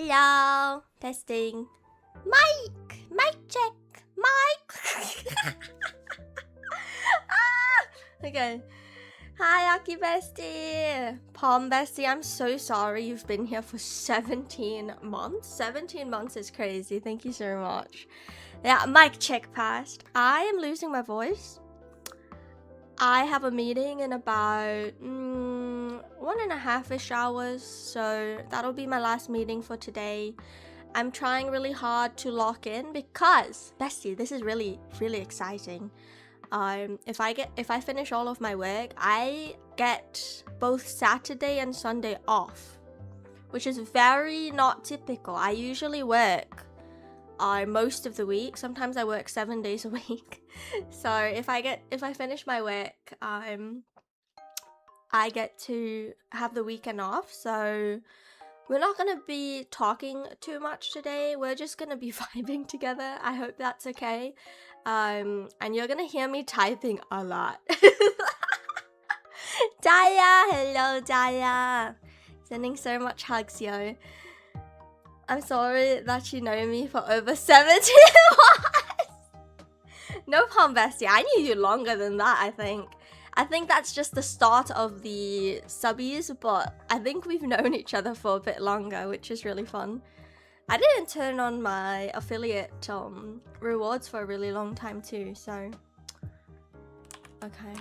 Hello, testing. Mic check. Mic. Okay. Hi, Aki Bestie. Palm Bestie, I'm so sorry you've been here for 17 months. 17 months is crazy. Thank you so much. Yeah, mic check passed. I am losing my voice. I have a meeting in about 1.5-ish hours, so that'll be my last meeting for today. I'm trying really hard to lock in because, Bestie, this is really exciting. If I finish all of my work, I get both Saturday and Sunday off, which is very not typical. I usually work most of the week. Sometimes I work 7 days a week. So if I finish my work, I get to have the weekend off. So we're not gonna be talking too much today. We're just gonna be vibing together. I hope that's okay. And you're gonna hear me typing a lot. Jaya, hello Jaya. Sending so much hugs, yo. I'm sorry that you know me for over 17 months. No problem, Bestie. I knew you longer than that, I think. I think that's just the start of the subbies, but I think we've known each other for a bit longer, which is really fun. I didn't turn on my affiliate rewards for a really long time too, so... Okay.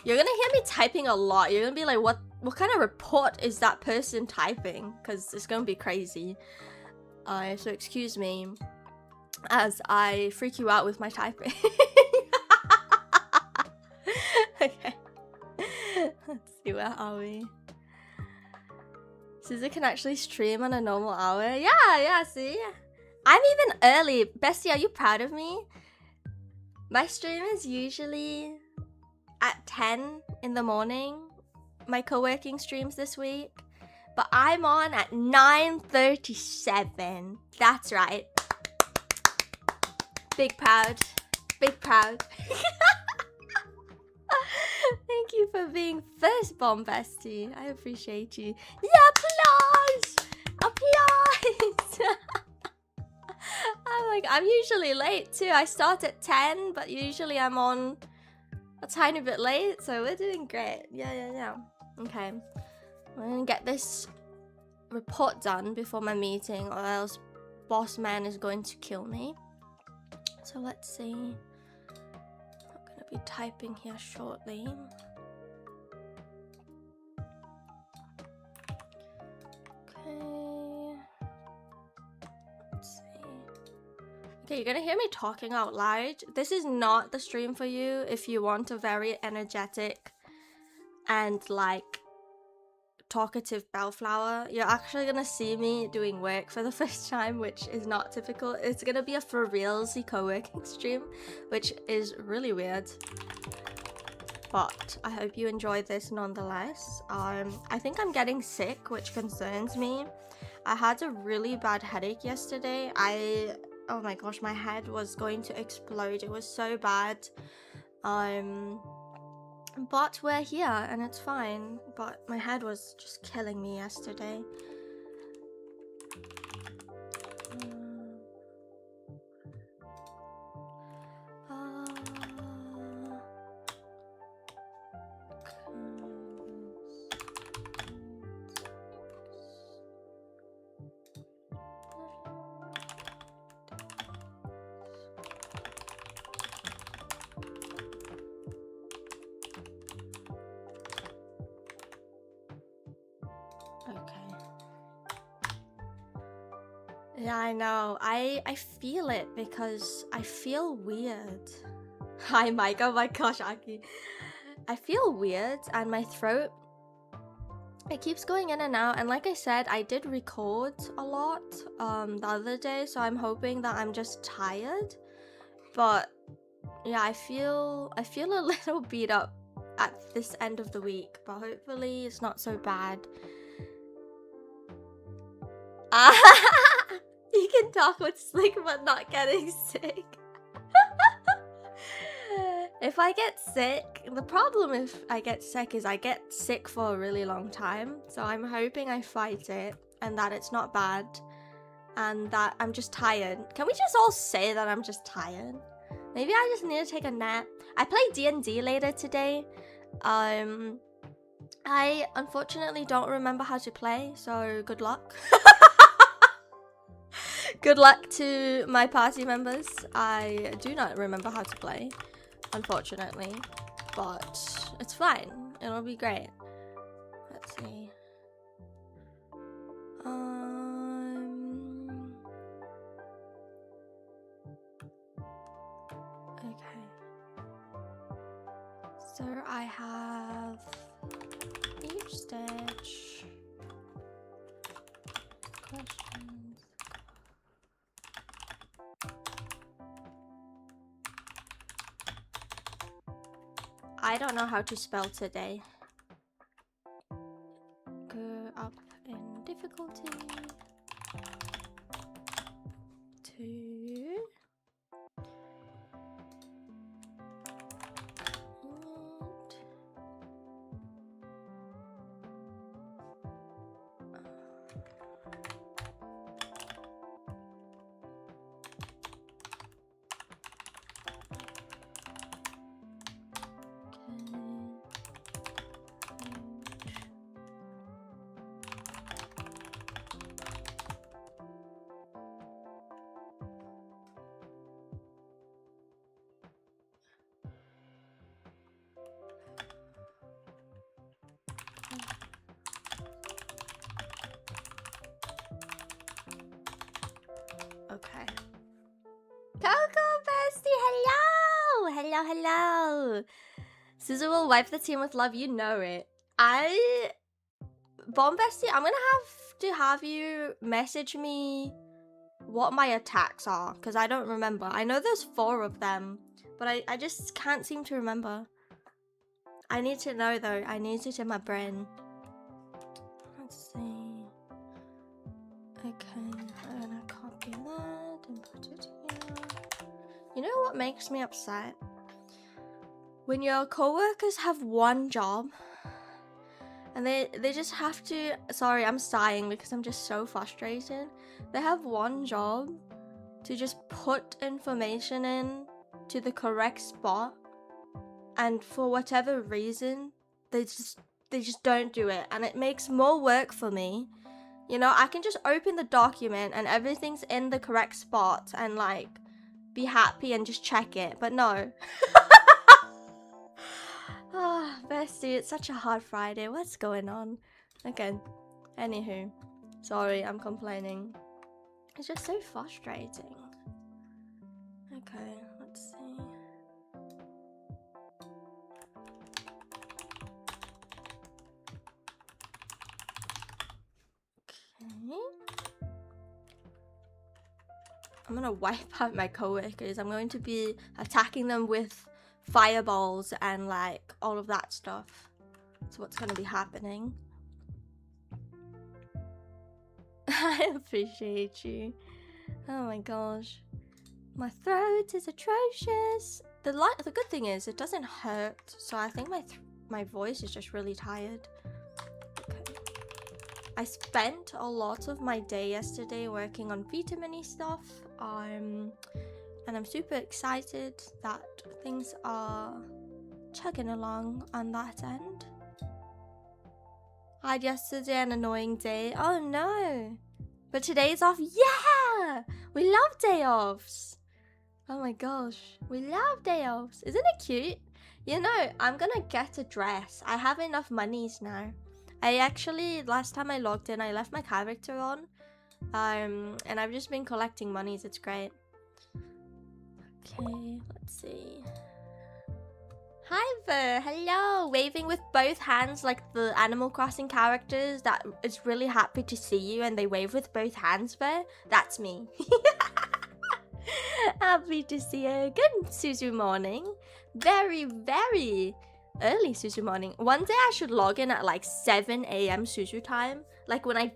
You're gonna hear me typing a lot. You're gonna be like, what kind of report is that person typing? Because it's gonna be crazy. So excuse me as I freak you out with my typing. Okay. Let's see, where are we? Suzu can actually stream on a normal hour. Yeah, see? I'm even early. Bestie, are you proud of me? My stream is usually at 10 in the morning. My co-working streams this week. But I'm on at 9:37. That's right. Big proud. Big proud. Thank you for being first, Bomb Bestie. I appreciate you. Yeah, applause! Applause! I'm usually late too. I start at 10, but usually I'm on a tiny bit late, so we're doing great. Yeah. Okay. I'm gonna get this report done before my meeting, or else boss man is going to kill me. So let's see. I'm gonna be typing here shortly. Okay. Let's see. Okay, you're gonna hear me talking out loud. This is not the stream for you if you want a very energetic and like talkative bellflower. You're actually gonna see me doing work for the first time, which is not typical. It's gonna be a for realsy co-working stream, which is really weird, but I hope you enjoy this nonetheless. I think I'm getting sick, which concerns me. I had a really bad headache yesterday. Oh my gosh, my head was going to explode. It was so bad. But we're here and it's fine. But my head was just killing me yesterday. Yeah, I know. I feel it because I feel weird. Hi, Mike. Oh my gosh, Aki. I feel weird and my throat, it keeps going in and out. And like I said, I did record a lot the other day, so I'm hoping that I'm just tired. But yeah, I feel a little beat up at this end of the week, but hopefully it's not so bad. You can talk with slick but not getting sick. If I get sick, the problem if I get sick is I get sick for a really long time. So I'm hoping I fight it and that it's not bad. and that I'm just tired. Can we just all say that I'm just tired? Maybe I just need to take a nap. I play D&D later today. I unfortunately don't remember how to play, so good luck. Good luck to my party members. I do not remember how to play, unfortunately, but it's fine. It'll be great. Let's see. Okay. So I have each stage. Questions. I don't know how to spell today. Go up in difficulty to okay. Coco Bestie, hello! Hello, hello! Suzu will wipe the team with love, you know it. Bomb Bestie, I'm gonna have to have you message me what my attacks are, because I don't remember. I know there's 4 of them, but I just can't seem to remember. I need to know though, I need it in my brain. Let's see. Okay, I'm gonna copy that and put it here. You know what makes me upset? When your co-workers have one job and they just have to, sorry, I'm sighing because I'm just so frustrated. They have one job to just put information in to the correct spot, and for whatever reason they just don't do it, and it makes more work for me. You know, I can just open the document and everything's in the correct spot and like be happy and just check it, but no. Ah, bestie, it's such a hard Friday. What's going on? Okay, anywho, sorry, I'm complaining. It's just so frustrating. Okay, let's see. Okay. I'm gonna wipe out my coworkers. I'm going to be attacking them with fireballs and like all of that stuff. That's what's gonna be happening. I appreciate you. Oh my gosh. My throat is atrocious. The good thing is it doesn't hurt, so I think my voice is just really tired. Okay. I spent a lot of my day yesterday working on vitamin stuff, and I'm super excited that things are chugging along on that end. I had yesterday an annoying day. Oh no! But today's off. Yeah! We love day offs. Oh my gosh, we love day offs. Isn't it cute? You know, I'm gonna get a dress. I have enough monies now. I actually, last time I logged in, I left my character on. And I've just been collecting monies. It's great. Okay, let's see. Hi Ver, hello! Waving with both hands like the Animal Crossing characters that is really happy to see you and they wave with both hands, Ver. That's me. Happy to see you. Good Suzu morning. Very, very early Suzu morning. One day I should log in at like 7 AM Suzu time. Like when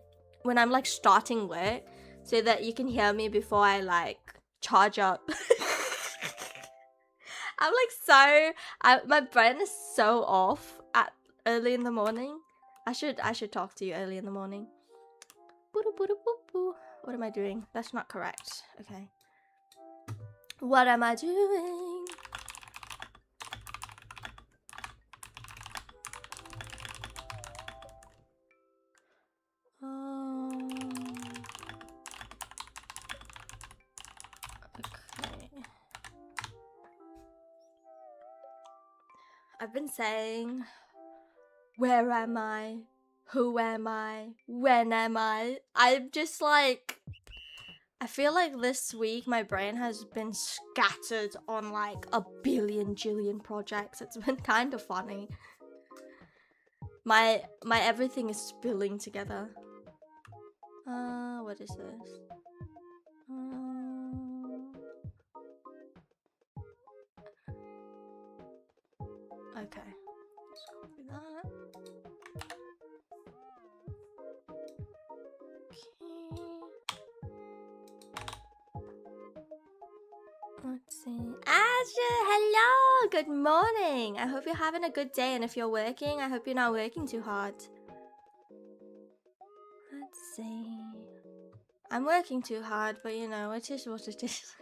I'm like starting work, so that you can hear me before I like charge up. I'm like my brain is so off at early in the morning. I should talk to you early in the morning. What am I doing? That's not correct. Okay. What am I doing? Okay. I've been saying, where am I? Who am I? When am I? I'm just like, I feel like this week my brain has been scattered on like a billion jillion projects. It's been kind of funny. My everything is spilling together. What is this? Okay. Let's copy that. Okay. Let's see. Asha, hello! Good morning! I hope you're having a good day, and if you're working, I hope you're not working too hard. Let's see. I'm working too hard, but you know, it is what it is.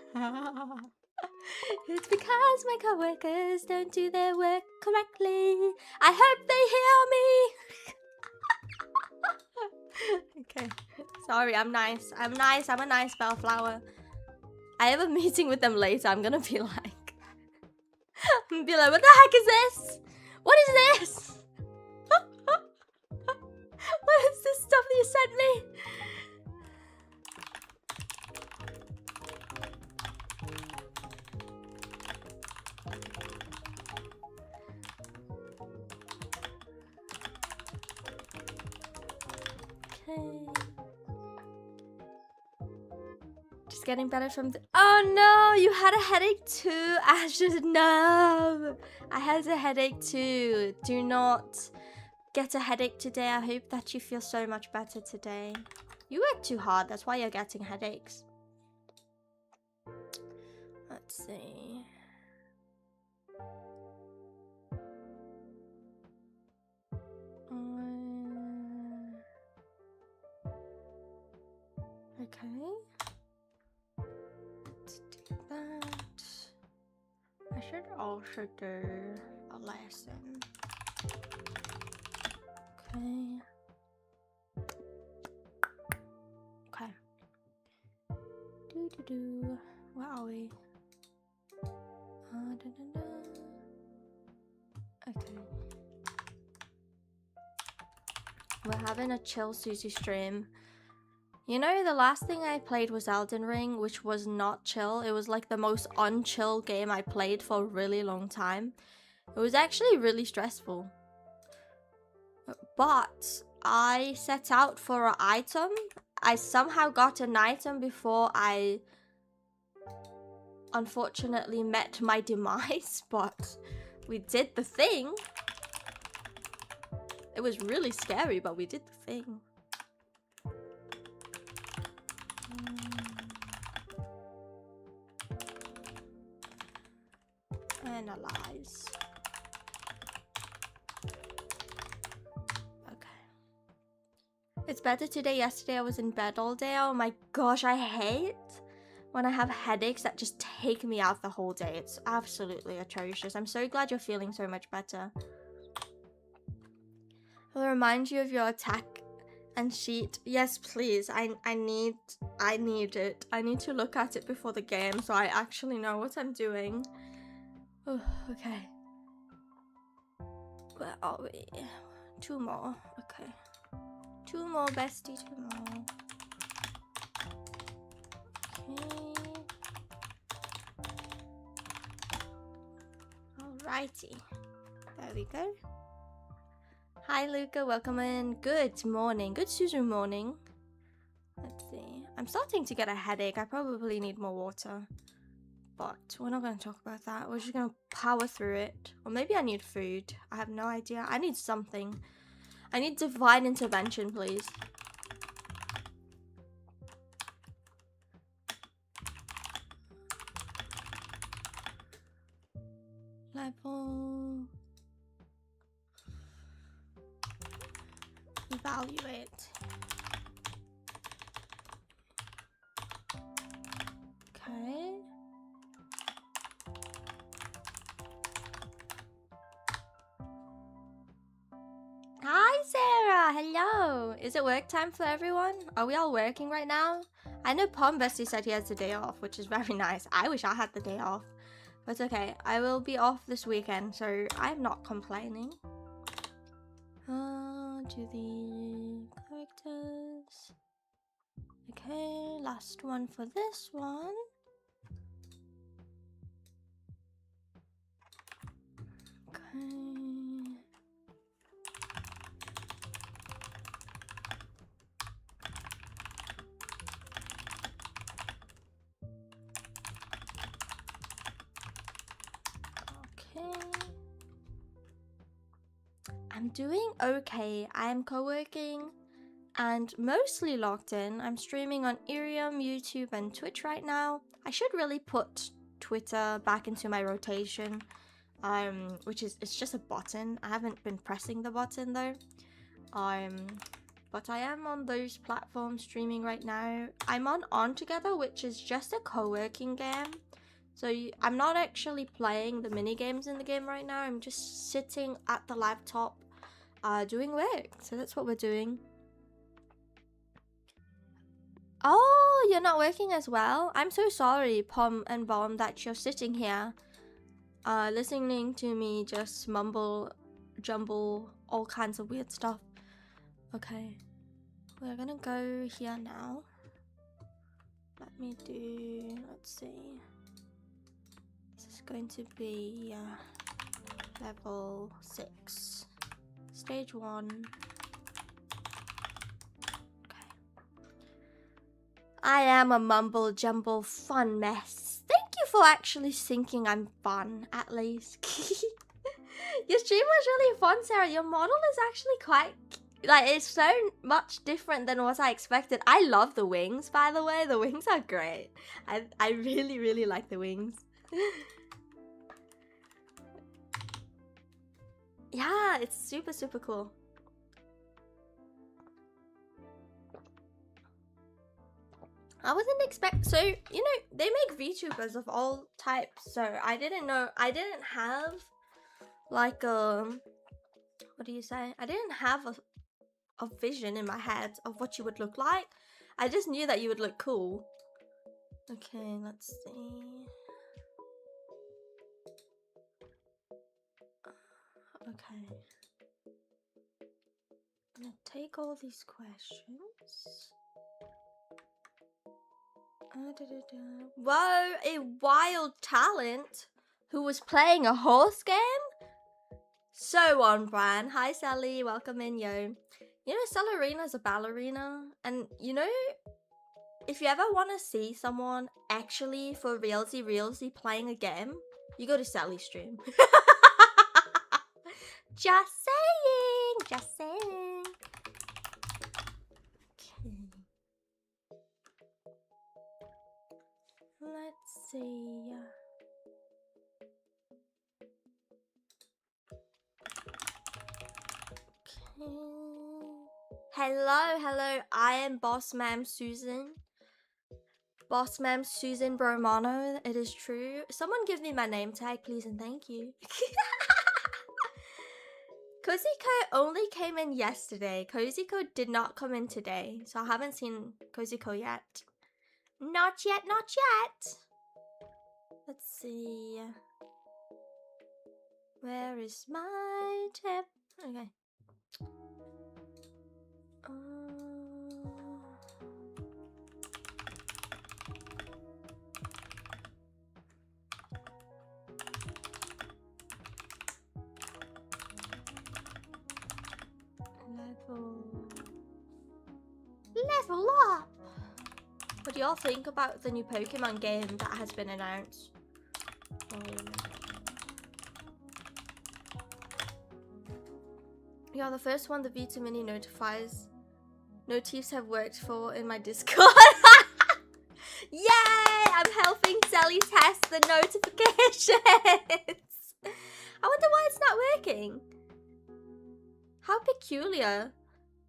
It's because my coworkers don't do their work correctly. I hope they hear me! Okay. Sorry, I'm nice. I'm nice. I'm a nice bellflower. I have a meeting with them later. I'm gonna be like... what the heck is this? What is this? What is this stuff that you sent me? Okay. Just getting better from the— oh no, you had a headache too, Ashes. No, I had a headache too. Do not get a headache today. I hope that you feel so much better today. You work too hard, that's why you're getting headaches. Let's see. Okay. Let's do that. I should also do a lesson. Okay. Okay. Do. Where are we? Okay. We're having a chill Suzu stream. You know, the last thing I played was Elden Ring, which was not chill. It was like the most unchill game I played for a really long time. It was actually really stressful. But I set out for an item. I somehow got an item before I unfortunately met my demise, but we did the thing. It was really scary, but we did the thing. Analyze. Okay. It's better today. Yesterday I was in bed all day. Oh my gosh, I hate when I have headaches that just take me out the whole day. It's absolutely atrocious. I'm so glad you're feeling so much better. I'll remind you of your attack and sheet. Yes, please. I need it. I need to look at it before the game so I actually know what I'm doing. Oh, okay. Where are we? 2 more. Okay. 2 more, bestie. 2 more. Okay. Alrighty. There we go. Hi, Luca. Welcome in. Good morning. Good Suzu morning. Let's see. I'm starting to get a headache. I probably need more water. But we're not going to talk about that. We're just going to power through it. Or maybe I need food. I have no idea. I need something. I need divine intervention, please. Level. Evaluate. So, is it work time for everyone? Are we all working right now? I know Pom Bestie said he has the day off, which is very nice. I wish I had the day off. But okay, I will be off this weekend, so I'm not complaining. Do the characters. Okay, last one for this one. Okay. I'm doing okay. I'm co-working and mostly logged in. I'm streaming on Irium, YouTube, and Twitch right now. I should really put Twitter back into my rotation, which is, it's just a button. I haven't been pressing the button though. But I am on those platforms streaming right now. I'm on Together, which is just a co-working game. So I'm not actually playing the mini games in the game right now. I'm just sitting at the laptop doing work. So that's what we're doing. Oh, you're not working as well? I'm so sorry, Pom and Bomb, that you're sitting here listening to me just mumble, jumble, all kinds of weird stuff. Okay, we're gonna go here now. Let me do, let's see. This is going to be level 6. Stage 1. Okay. I am a mumble jumble fun mess. Thank you for actually thinking I'm fun, at least. Your stream was really fun, Sarah. Your model is actually quite, like, it's so much different than what I expected. I love the wings, by the way. The wings are great. I really, really like the wings. Yeah, it's super, super cool. I wasn't expect. So, you know, they make VTubers of all types. So I didn't know. I didn't have like what do you say? I didn't have a vision in my head of what you would look like. I just knew that you would look cool. Okay, let's see. Okay. I'm gonna take all these questions. Whoa, a wild talent who was playing a horse game? So on brand. Hi Sally, welcome in, yo. You know, Salarina's a ballerina, and you know, if you ever want to see someone actually for realsy playing a game, you go to Sally's stream. Just saying, just saying. Okay. Let's see. Okay. Hello, I am Boss Ma'am Susan. Boss Ma'am Susan Bromano, it is true. Someone give me my name tag, please, and thank you. Cozyco only came in yesterday. Cozyco did not come in today, so I haven't seen Cozyco yet. Not yet, not yet. Let's see. Where is my tip? Okay. Level up! What do y'all think about the new Pokemon game that has been announced? Yeah, the first one the Vita Mini notifies. Notifs have worked for in my Discord. Yay! I'm helping Sally test the notifications. I wonder why it's not working. How peculiar.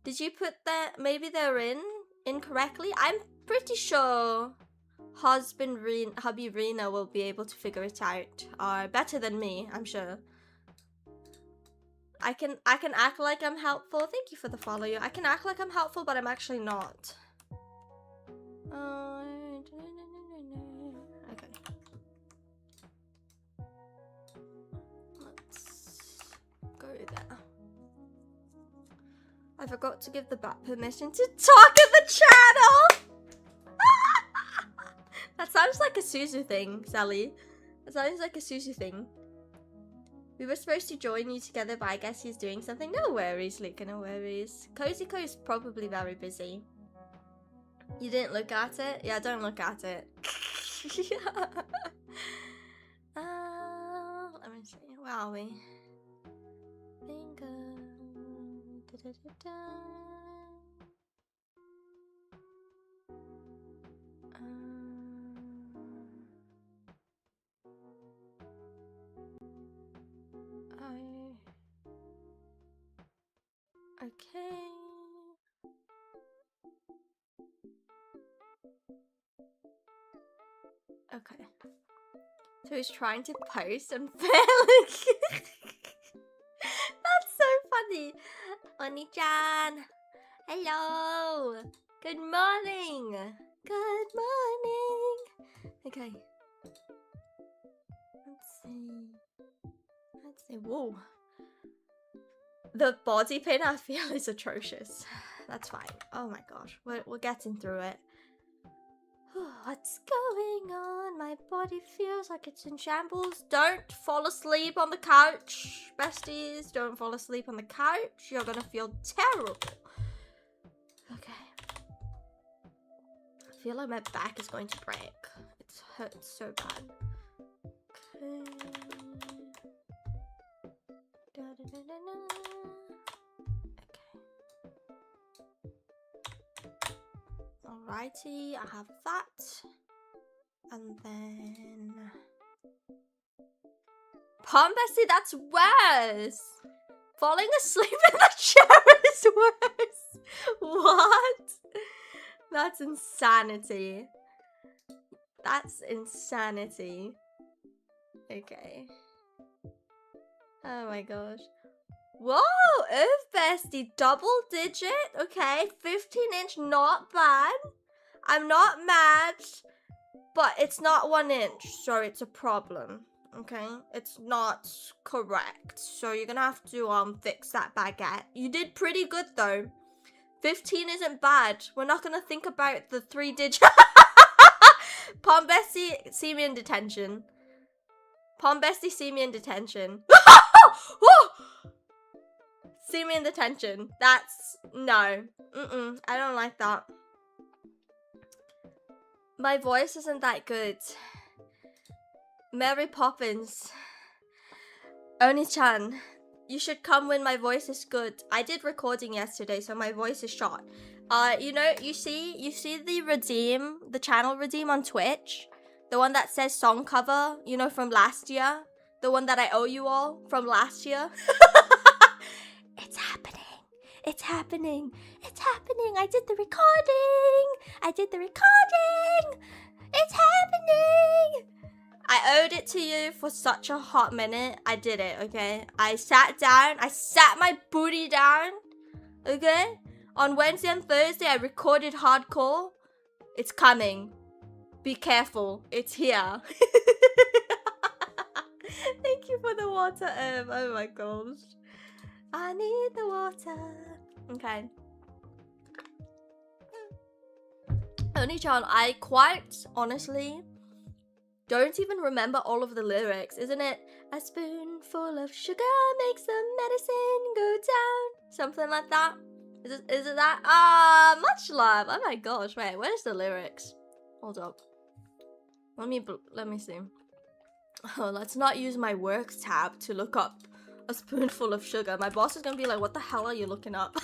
Did you put that? Maybe they're in incorrectly? I'm pretty sure hubby Rena will be able to figure it out. Better than me, I'm sure. I can act like I'm helpful. Thank you for the follow. I can act like I'm helpful, but I'm actually not. Okay. Let's go there. I forgot to give the bat permission to talk in the channel. That sounds like a Suzu thing, Sally. That sounds like a Suzu thing. We were supposed to join you together, but I guess he's doing something. No worries, Luca, no worries. Cozyco is probably very busy. You didn't look at it? Yeah, don't look at it. Let me see. Where are we? Bingo. Da, da, da, da. Okay. Okay. So he's trying to post and failing. That's so funny. Oni-chan. Hello. Good morning. Good morning. Okay. Let's see. Whoa. The body pain I feel is atrocious. That's fine. Oh my gosh. We're getting through it. What's going on? My body feels like it's in shambles. Don't fall asleep on the couch, besties. Don't fall asleep on the couch. You're gonna feel terrible. Okay. I feel like my back is going to break. It hurts so bad. Okay. Alrighty, I have that. And then... Palm bestie, that's worse! Falling asleep in the chair is worse! What? That's insanity. That's insanity. Okay. Oh my gosh. Whoa, Earth Bestie, double digit, okay, 15-inch, not bad. I'm not mad, but it's not 1 inch, so it's a problem, okay? It's not correct, so you're gonna have to fix that baguette. You did pretty good though. 15 isn't bad. We're not gonna think about the 3-digit. Palm Bestie, see me in detention. Palm Bestie, see me in detention. See me in detention. That's... no. I don't like that. My voice isn't that good. Mary Poppins. Oni-chan. You should come when my voice is good. I did recording yesterday, so my voice is shot. You know, you see the redeem, the channel redeem on Twitch? The one that says song cover, you know, from last year? The one that I owe you all from last year? It's happening. It's happening. It's happening. I did the recording. I did the recording. It's happening. I owed it to you for such a hot minute. I did it, okay? I sat down. I sat my booty down, okay? On Wednesday and Thursday, I recorded hardcore. It's coming. Be careful. It's here. Thank you for the water, oh my gosh. I need the water. Okay. Oni-chan, I quite honestly don't even remember all of the lyrics. Isn't it? A spoonful of sugar makes the medicine go down. Something like that. Is it that? Ah, much love. Oh my gosh. Wait, where's the lyrics? Hold up. Let me see. Oh, let's not use my work tab to look up a spoonful of sugar. My boss is gonna be like, what the hell are you looking up? A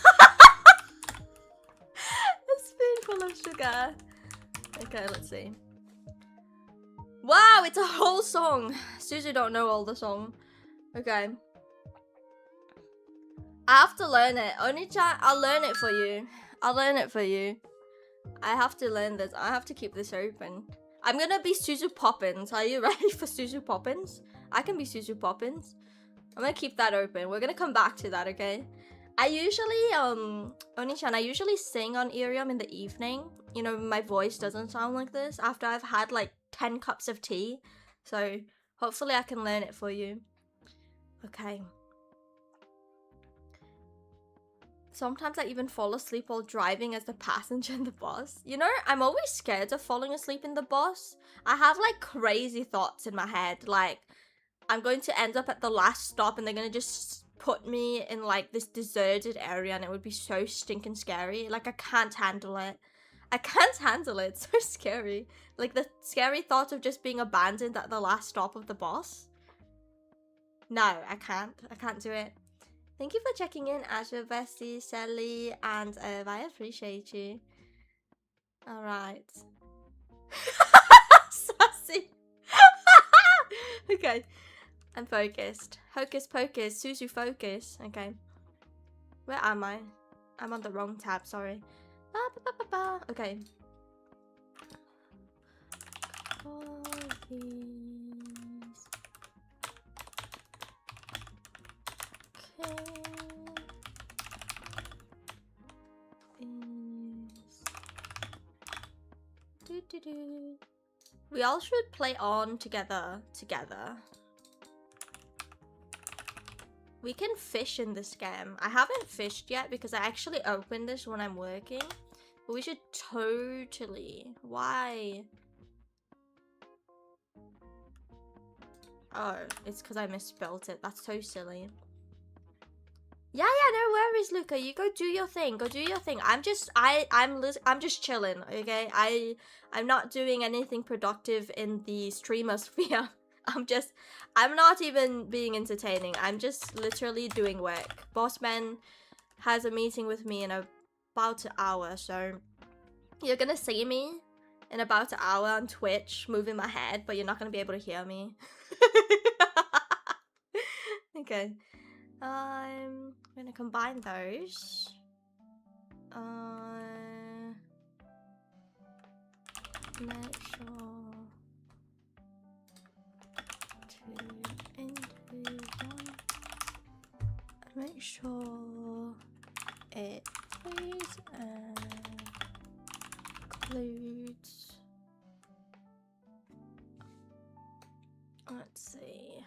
spoonful of sugar. Okay, let's see. Wow, it's a whole song. Suzu don't know all the song. Okay. I have to learn it. Oni-chan, I'll learn it for you. I'll learn it for you. I have to learn this. I have to keep this open. I'm gonna be Suzu Poppins. Are you ready for Suzu Poppins? I can be Suzu Poppins. I'm gonna keep that open. We're gonna come back to that, okay? I usually, Oni-chan, I usually sing on Irium in the evening. You know, my voice doesn't sound like this after I've had like 10 cups of tea. So hopefully I can learn it for you. Okay. Sometimes I even fall asleep while driving as the passenger in the bus. You know, I'm always scared of falling asleep in the bus. I have like crazy thoughts in my head. Like, I'm going to end up at the last stop and they're gonna just put me in like this deserted area and it would be so stinking scary. Like, I can't handle it. I can't handle it. It's so scary. Like, the scary thought of just being abandoned at the last stop of the bus. No, I can't. I can't do it. Thank you for checking in, Azure Bestie, Sally, and I appreciate you. Alright. Sassy. Okay. I'm focused. Hocus pocus. Suzu focus. Okay. Where am I? I'm on the wrong tab, sorry. Okay. We all should play on together. We can fish in this game. I haven't fished yet because I actually opened this when I'm working. But we should totally. Why? Oh, it's because I misspelled it. That's so silly. Yeah, no worries, Luca. You go do your thing. Go do your thing. I'm just chilling, okay? I'm not doing anything productive in the streamer sphere. I'm not even being entertaining. I'm just literally doing work. Bossman has a meeting with me in about an hour, so you're gonna see me in about an hour on Twitch moving my head, but you're not gonna be able to hear me. Okay. I'm gonna combine those. Make sure to into one. Make sure it is includes. Let's see.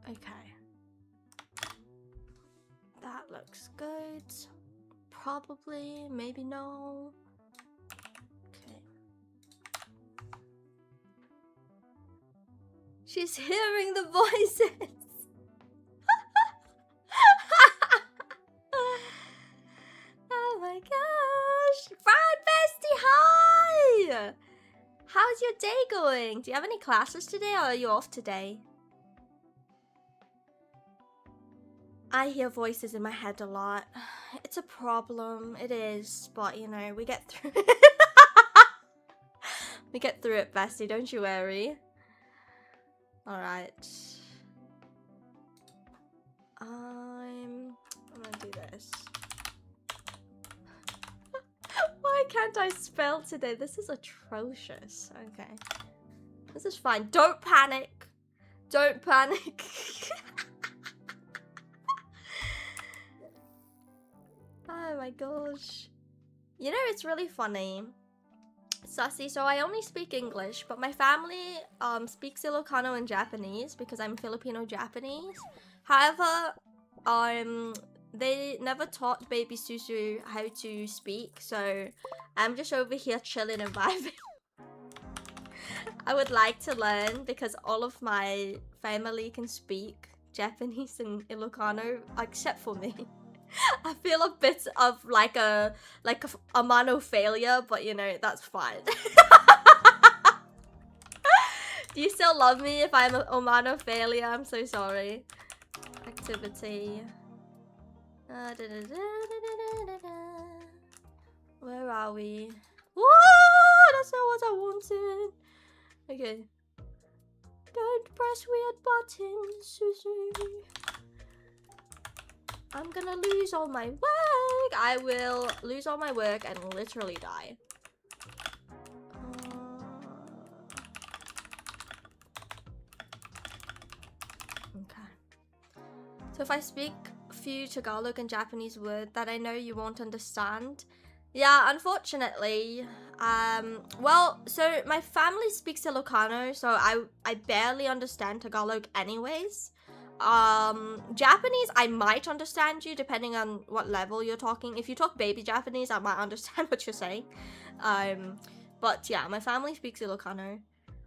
Okay. That looks good. Probably, maybe no. Okay. She's hearing the voices. Oh my gosh. Brad Bestie, hi! How's your day going? Do you have any classes today or are you off today? I hear voices in my head a lot. It's a problem. It is. But, you know, we get through it. We get through it, Bestie. Don't you worry. Alright. I'm gonna do this. Why can't I spell today? This is atrocious. Okay. This is fine. Don't panic. Don't panic. Oh my gosh. You know, it's really funny. Sassy, so I only speak English, but my family speaks Ilocano and Japanese because I'm Filipino Japanese. However, they never taught baby Suzu how to speak, so I'm just over here chilling and vibing. I would like to learn because all of my family can speak Japanese and Ilocano except for me. I feel a bit of like a Amano failure, but you know, that's fine. Do you still love me if I'm an Amano failure? I'm so sorry. Activity. Where are we? Whoa! That's not what I wanted. Okay. Don't press weird buttons, Suzu. I'm gonna lose all my work. I will lose all my work and literally die. So if I speak a few Tagalog and Japanese words that I know you won't understand, yeah, unfortunately. Well, so my family speaks Ilocano, so I barely understand Tagalog anyways. Japanese, I might understand you depending on what level you're talking. If you talk baby Japanese, I might understand what you're saying. But yeah, my family speaks Ilocano.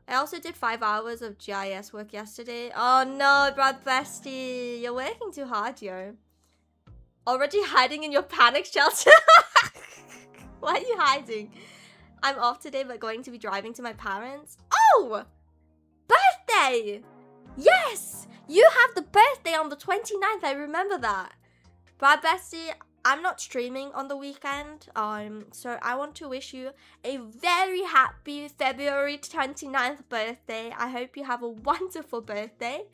I also did 5 hours of GIS work yesterday. Oh no, Brad Bestie, you're working too hard, yo. Already hiding in your panic shelter? Why are you hiding? I'm off today, but going to be driving to my parents. Oh! Birthday! Yes! You have the birthday on the 29th, I remember that. Brad Bestie, I'm not streaming on the weekend, so I want to wish you a very happy February 29th birthday. I hope you have a wonderful birthday,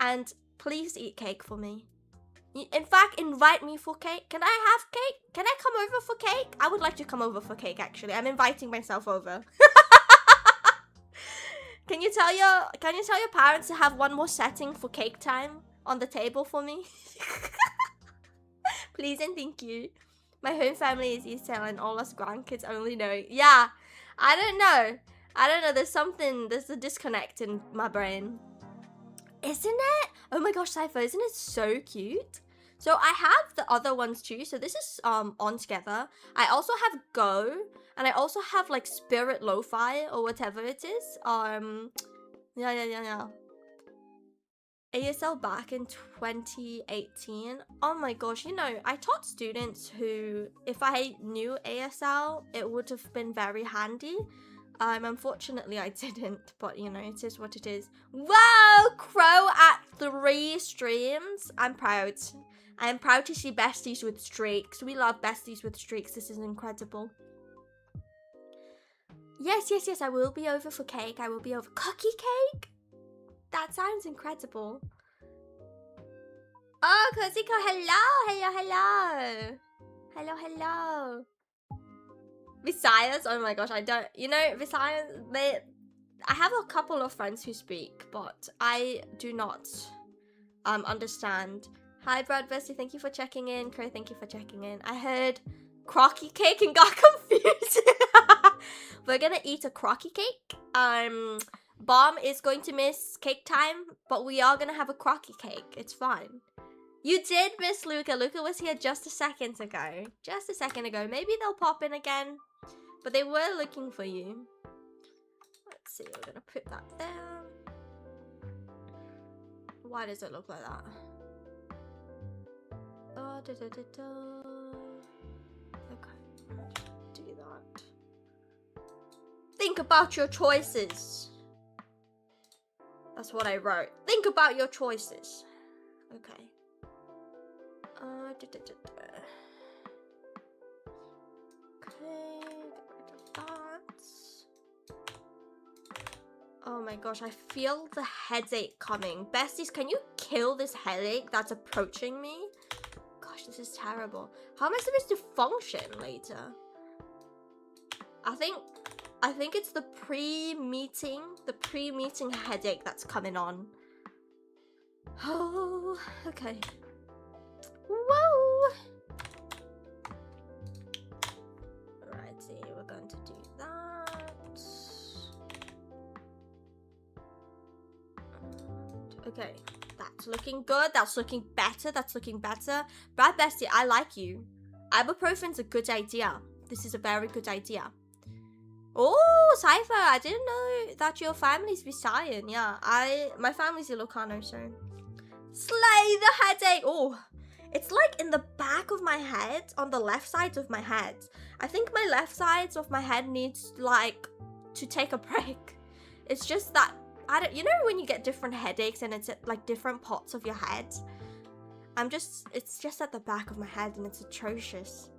and please eat cake for me. In fact, invite me for cake. Can I have cake? Can I come over for cake? I would like to come over for cake, actually. I'm inviting myself over. Can you tell your parents to have one more setting for cake time on the table for me? Please and thank you. My home family is East and all us grandkids only know. Yeah, I don't know. There's a disconnect in my brain. Isn't it? Oh my gosh, Cypher, isn't it so cute? So I have the other ones too. So this is on together. I also have Go, and I also have like Spirit Lo-Fi or whatever it is. Yeah. ASL back in 2018. Oh my gosh, you know, I taught students who, if I knew ASL, it would have been very handy. Unfortunately I didn't, but you know, it is what it is. Wow, Crow at 3 streams. I'm proud. I am proud to see besties with streaks. We love besties with streaks. This is incredible. Yes, I will be over for cake. I will be over. Cookie cake? That sounds incredible. Oh, Koziko, hello. Visayas, oh my gosh, I don't, you know, Visayas, I have a couple of friends who speak, but I do not understand. Hi, Brad Bessie, thank you for checking in. Crow, thank you for checking in. I heard crocky cake and got confused. We're gonna eat a crocky cake. Bomb is going to miss cake time, but we are gonna have a crocky cake. It's fine. You did miss Luca. Luca was here just a second ago. Maybe they'll pop in again, but they were looking for you. Let's see, we're gonna put that there. Why does it look like that? Okay, do that. Think about your choices. That's what I wrote. Think about your choices. Okay. Okay, get rid of that. Oh my gosh, I feel the headache coming. Besties, can you kill this headache that's approaching me? Gosh, this is terrible. How am I supposed to function later? I think it's the pre-meeting headache that's coming on. Oh, okay. Whoa! Alrighty, we're going to do that. Okay, that's looking good. That's looking better. Brad Bestie, I like you. Ibuprofen's a good idea. This is a very good idea. Oh, Cypher, I didn't know that your family's Visayan. Yeah, my family's Ilocano, so. Slay the headache! Oh, it's like in the back of my head, on the left side of my head. I think my left side of my head needs, like, to take a break. It's just that, you know when you get different headaches and it's at, like, different parts of your head? It's just at the back of my head and it's atrocious.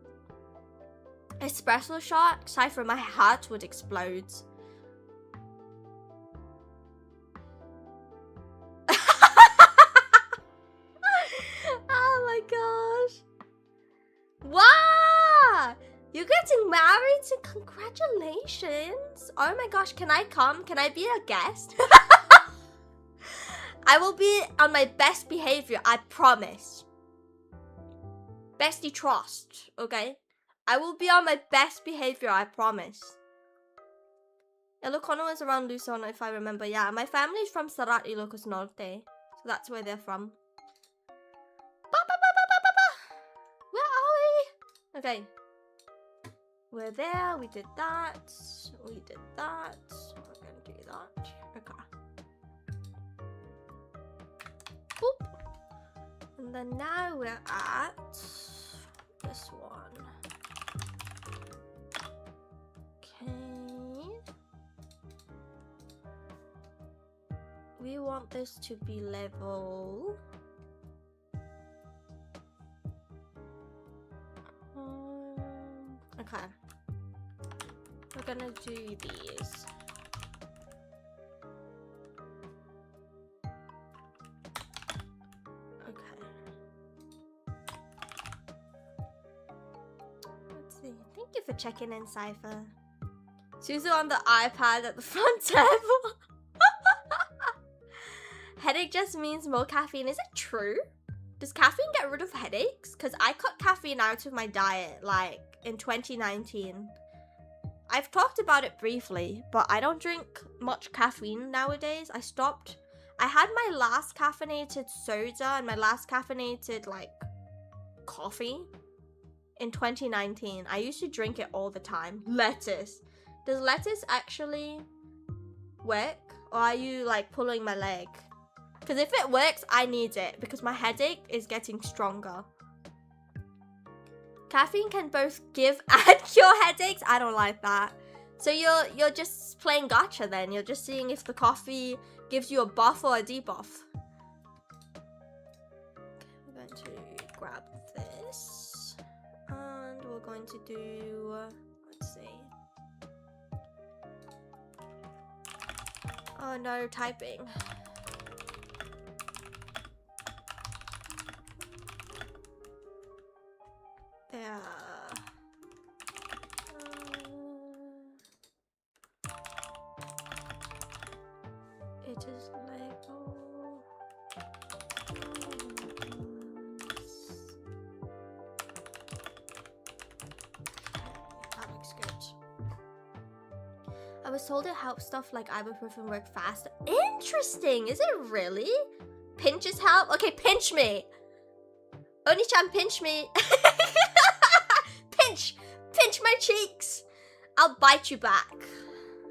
Espresso shot? Cypher, my heart would explode. Oh my gosh. Wow! You're getting married? So congratulations. Oh my gosh, can I come? Can I be a guest? I will be on my best behavior, I promise. Bestie trust, okay? I will be on my best behavior, I promise. Ilocano is around Luzon, if I remember. Yeah, my family is from Sarat, Ilocos Norte. So that's where they're from. Where are we? Okay. We're there, we did that. We did that. We're gonna do that. Okay. Boop. And then now we're at this one. Okay. We want this to be level. Okay. We're gonna do these. Let's see. Thank you for checking in, Cypher. Suzu on the iPad at the front table. Headache just means more caffeine. Is it true? Does caffeine get rid of headaches? Because I cut caffeine out of my diet, like, in 2019. I've talked about it briefly, but I don't drink much caffeine nowadays. I stopped. I had my last caffeinated soda and my last caffeinated, like, coffee in 2019. I used to drink it all the time. Lettuce. Does lettuce actually work? Or are you, like, pulling my leg? Because if it works, I need it. Because my headache is getting stronger. Caffeine can both give and cure headaches. I don't like that. So you're just playing gacha then. You're just seeing if the coffee gives you a buff or a debuff. Okay, we're going to grab this. And we're going to do... let's see. Oh no, typing. Yeah. It is label. That looks good. I was told it helps stuff like ibuprofen work faster. Interesting. Is it really? Pinches help? Okay, pinch me. Oni-chan, pinch me. Pinch my cheeks. I'll bite you back.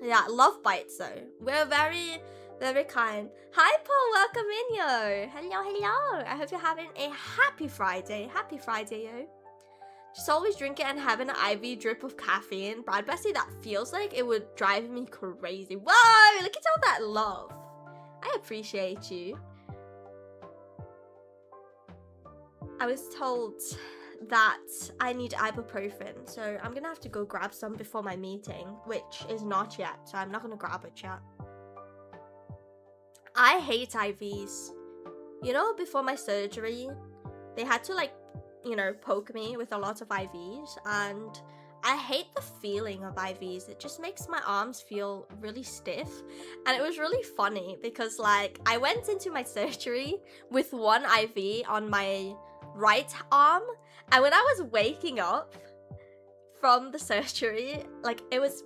Yeah, love bites though. We're very, very kind. Hi Paul, welcome in yo. Hello. I hope you're having a happy Friday. Happy Friday yo. Just always drink it and have an IV drip of caffeine. Brad Bessie, that feels like it would drive me crazy. Whoa, look at all that love. I appreciate you. I was told that I need ibuprofen, so I'm gonna have to go grab some before my meeting, which is not yet, so I'm not gonna grab it yet. I hate IVs. You know, before my surgery, they had to, like, you know, poke me with a lot of IVs, and I hate the feeling of IVs. It just makes my arms feel really stiff, and it was really funny because, like, I went into my surgery with one IV on my right arm, and when I was waking up from the surgery, like, it was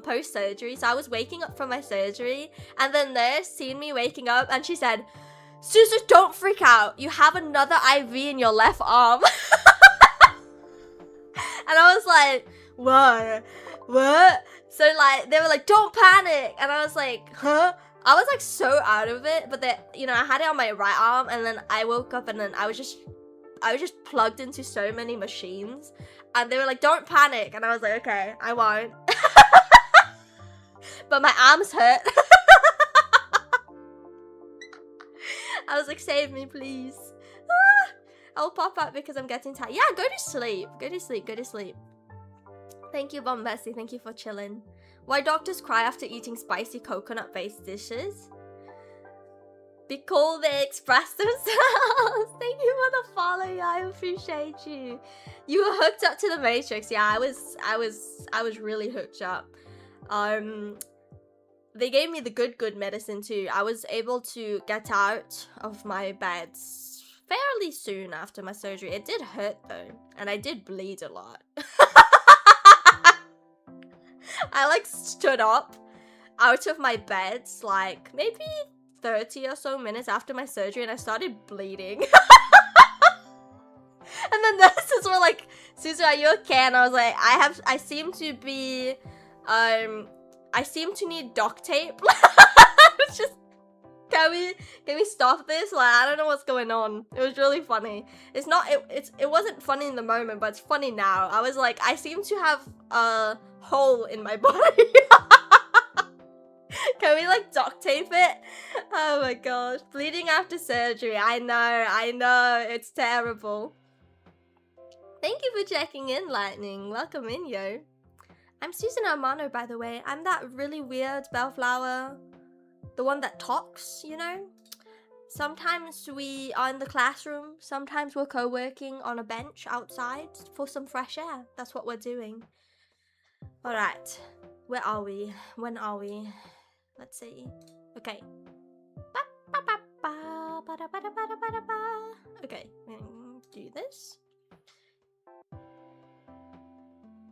post-surgery, so I was waking up from my surgery, and the nurse seen me waking up, and she said, "Suzu, don't freak out, you have another IV in your left arm." And I was like, what? So, like, they were like, "Don't panic," and I was like, huh? I was, like, so out of it, but then, you know, I had it on my right arm, and then I woke up, and then I was just plugged into so many machines, and they were like, "Don't panic," and I was like, okay, I won't. But my arms hurt. I was like, "Save me, please." I'll pop out because I'm getting tired. Yeah, go to sleep. Go to sleep. Go to sleep. Thank you, Bombassi. Thank you for chilling. Why doctors cry after eating spicy coconut-based dishes? Because they express themselves. Thank you for the follow. Yeah, I appreciate you. You were hooked up to the Matrix. Yeah, I was really hooked up. they gave me the good medicine too. I was able to get out of my bed fairly soon after my surgery. It did hurt though, and I did bleed a lot. I like stood up out of my bed like maybe 30 or so minutes after my surgery, and I started bleeding. And then nurses were like, "Suzu, are you okay?" And I was like, I seem to be, I seem to need duct tape. It's just, can we stop this? Like, I don't know what's going on. It was really funny. It's not, it wasn't funny in the moment, but it's funny now. I was like, I seem to have a hole in my body. Can we like duct tape it? Oh my gosh. Bleeding after surgery. I know. It's terrible. Thank you for checking in, Lightning. Welcome in, yo. I'm Suzuna Amano, by the way. I'm that really weird bellflower. The one that talks, you know? Sometimes we are in the classroom. Sometimes we're co-working on a bench outside for some fresh air. That's what we're doing. Alright. Where are we? When are we? Let's see. Okay. Okay, we're gonna do this.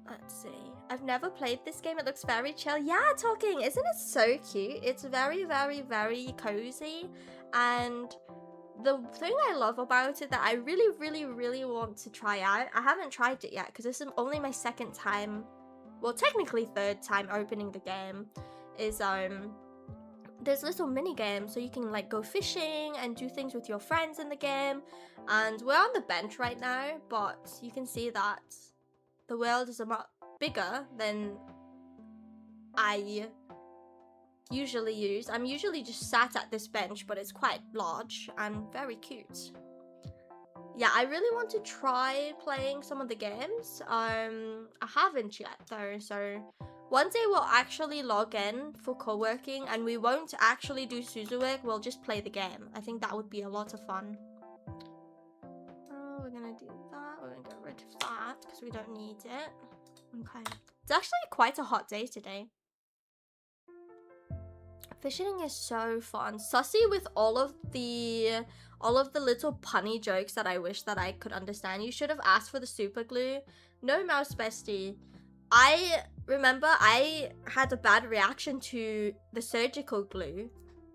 Let's see. I've never played this game. It looks very chill. Yeah, talking. Isn't it so cute? It's very, very, very cozy. And the thing I love about it that I really, really, really want to try out, I haven't tried it yet because this is only my second time, well, technically third time opening the game, is there's little mini games, so you can like go fishing and do things with your friends in the game. And we're on the bench right now, but you can see that the world is a lot bigger than I usually use. I'm usually just sat at this bench, but it's quite large and very cute. Yeah, I really want to try playing some of the games. I haven't yet though, so one day we'll actually log in for co-working and we won't actually do Suzu work, we'll just play the game. I think that would be a lot of fun. We're gonna do that, we're gonna get rid of that because we don't need it. Okay. It's actually quite a hot day today. Fishing is so fun. Sussy with all of the little punny jokes that I wish that I could understand. You should have asked for the super glue. No, mouse bestie. I remember I had a bad reaction to the surgical glue.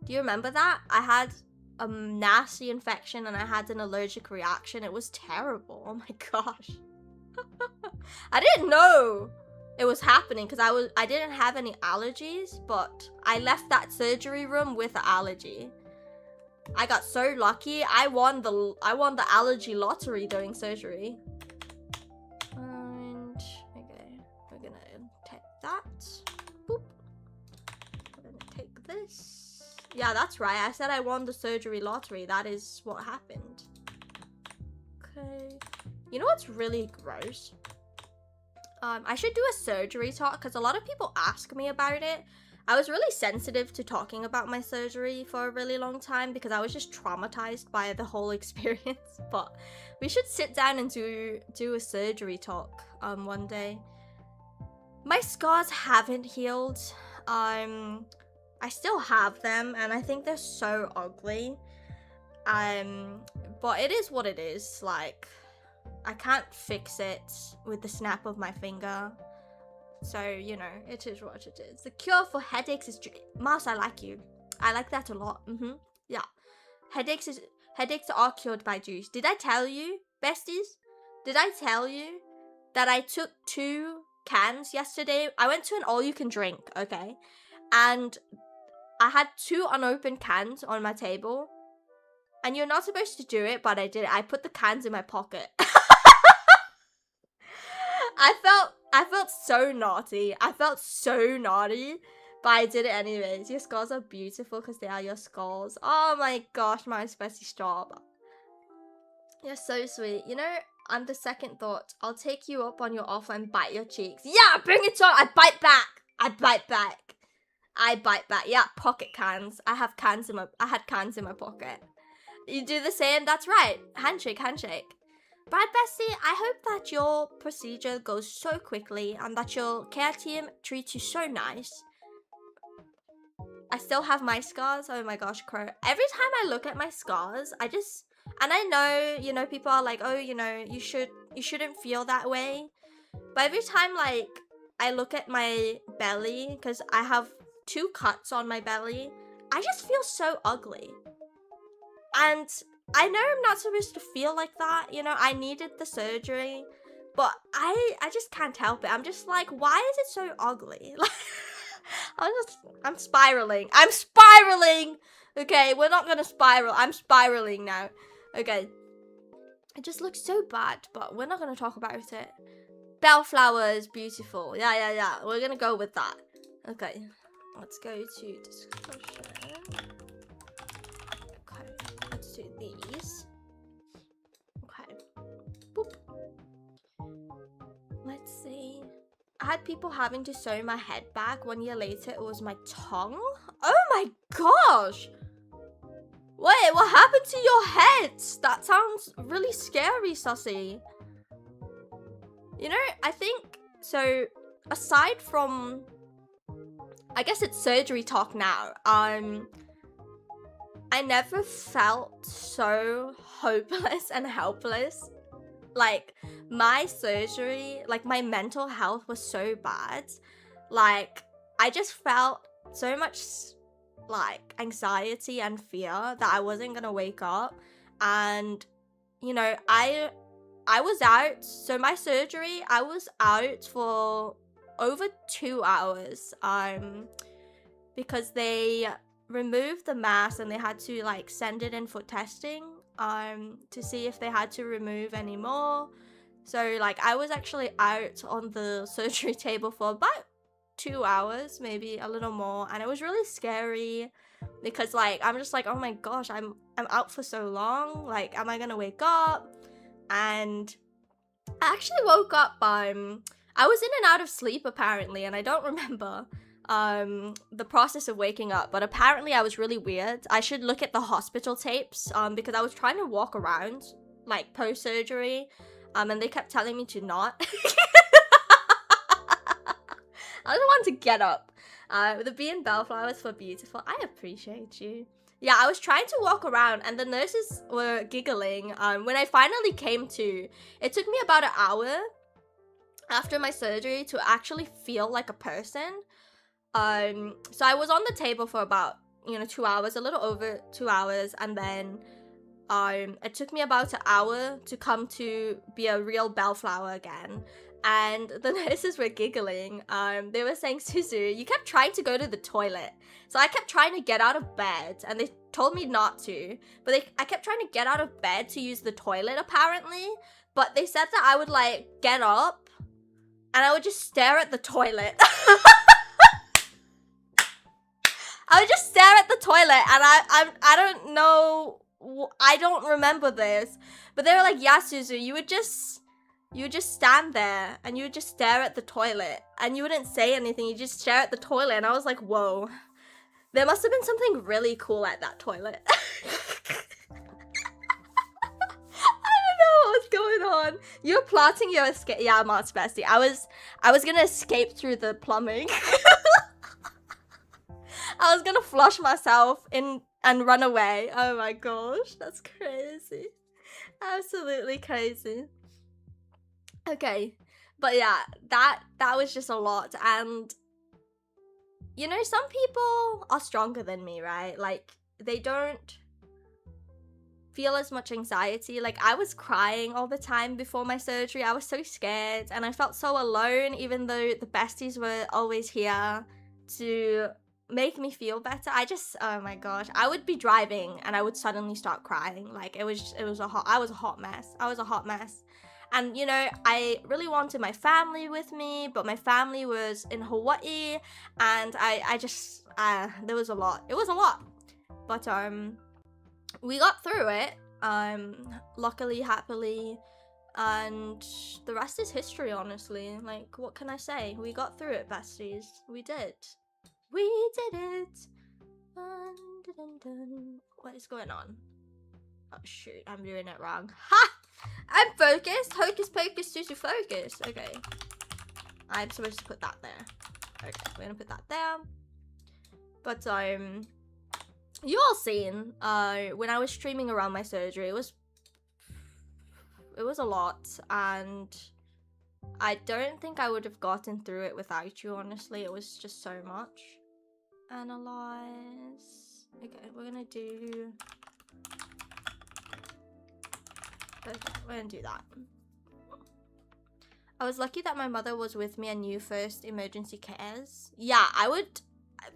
Do you remember that? I had a nasty infection and I had an allergic reaction. It was terrible. Oh my gosh. I didn't know it was happening because I didn't have any allergies, but I left that surgery room with an allergy. I got so lucky. I won the allergy lottery during surgery. And okay, we're gonna take that. Boop. We're gonna take this. Yeah, that's right. I said I won the surgery lottery. That is what happened. Okay. You know what's really gross? I should do a surgery talk because a lot of people ask me about it. I was really sensitive to talking about my surgery for a really long time because I was just traumatized by the whole experience. But we should sit down and do a surgery talk one day. My scars haven't healed. I still have them and I think they're so ugly. But it is what it is. Like, I can't fix it with the snap of my finger. So, you know, it is what it is. The cure for headaches is... Mouse, I like you. I like that a lot. Yeah. Headaches are cured by juice. Did I tell you, besties? Did I tell you that I took 2 cans yesterday? I went to an all-you-can-drink, okay? And I had 2 unopened cans on my table. And you're not supposed to do it, but I did it. I put the cans in my pocket. I felt so naughty. I felt so naughty, but I did it anyways. Your scars are beautiful because they are your scars. Oh my gosh, my spicy stop. You're so sweet. You know, on the second thought, I'll take you up on your offer and bite your cheeks. Yeah, bring it on. I bite back. I bite back. I bite back. Yeah, pocket cans. I had cans in my pocket. You do the same? That's right. Handshake, handshake. Brad Bestie, I hope that your procedure goes so quickly and that your care team treats you so nice. I still have my scars. Oh my gosh, Crow. Every time I look at my scars, I just, and I know, you know, people are like, oh, you know, you shouldn't feel that way. But every time, like, I look at my belly, because I have 2 cuts on my belly, I just feel so ugly. And I know I'm not supposed to feel like that, you know, I needed the surgery, but I just can't help it. I'm just like, why is it so ugly? Like, I'm spiraling. I'm spiraling! Okay, we're not gonna spiral. I'm spiraling now. Okay. It just looks so bad, but we're not gonna talk about it. Bellflower is beautiful. Yeah. We're gonna go with that. Okay. Let's go to discussion. Okay. Let's do these. Okay. Boop. Let's see. I had people having to sew my head back. 1 year later, it was my tongue. Oh my gosh! Wait, what happened to your head? That sounds really scary, Sussy. You know, I think, so, aside from, I guess it's surgery talk now, I never felt so hopeless and helpless. Like, my surgery, like, my mental health was so bad. Like, I just felt so much, like, anxiety and fear that I wasn't gonna wake up. And, you know, I was out, so my surgery, I was out for over 2 hours, because they removed the mass and they had to, like, send it in for testing, to see if they had to remove any more. So, like, I was actually out on the surgery table for about 2 hours, maybe a little more, and it was really scary because, like, I'm just like, oh my gosh, I'm out for so long, like, am I gonna wake up? And I actually woke up, I was in and out of sleep apparently, and I don't remember the process of waking up, but apparently I was really weird. I should look at the hospital tapes, because I was trying to walk around, like, post-surgery, and they kept telling me to not. I don't want to get up. The bee and bellflowers were beautiful. I appreciate you. Yeah, I was trying to walk around and the nurses were giggling. When I finally came to, it took me about an hour after my surgery to actually feel like a person. So I was on the table for about, 2 hours, a little over 2 hours, and then it took me about an hour to come to be a real bellflower again. And the nurses were giggling. They were saying, Suzu, you kept trying to go to the toilet. So I kept trying to get out of bed, and they told me not to. But I kept trying to get out of bed to use the toilet, apparently. But they said that I would, like, get up, and I would just stare at the toilet. I would just stare at the toilet, and I don't know, I don't remember this. But they were like, yeah, Suzu, you would just stand there and you would just stare at the toilet and you wouldn't say anything, you just stare at the toilet. And I was like, whoa, there must have been something really cool at that toilet. I don't know what's going on. You're plotting your escape. Yeah, Mart's bestie. I was gonna escape through the plumbing. I was gonna flush myself in and run away. Oh my gosh, that's crazy. Absolutely crazy. Okay, but yeah, that was just a lot. And some people are stronger than me, right? Like, they don't feel as much anxiety. Like, I was crying all the time before my surgery. I was so scared and I felt so alone, even though the besties were always here to make me feel better. Oh my gosh, I would be driving and I would suddenly start crying. Like, I was a hot mess. And, I really wanted my family with me, but my family was in Hawaii, and there was a lot. It was a lot. But, we got through it, luckily, happily, and the rest is history, honestly. Like, what can I say? We got through it, besties. We did. We did it! Dun, dun, dun. What is going on? Oh, shoot, I'm doing it wrong. Ha! I'm focused. Hocus pocus, Suzu focus. Okay. I'm supposed to put that there. Okay, we're gonna put that there. But you all seen when I was streaming around my surgery, it was a lot, and I don't think I would have gotten through it without you, honestly. It was just so much. Analyze. Okay, we're gonna do that. I was lucky that my mother was with me and knew first emergency cares. Yeah,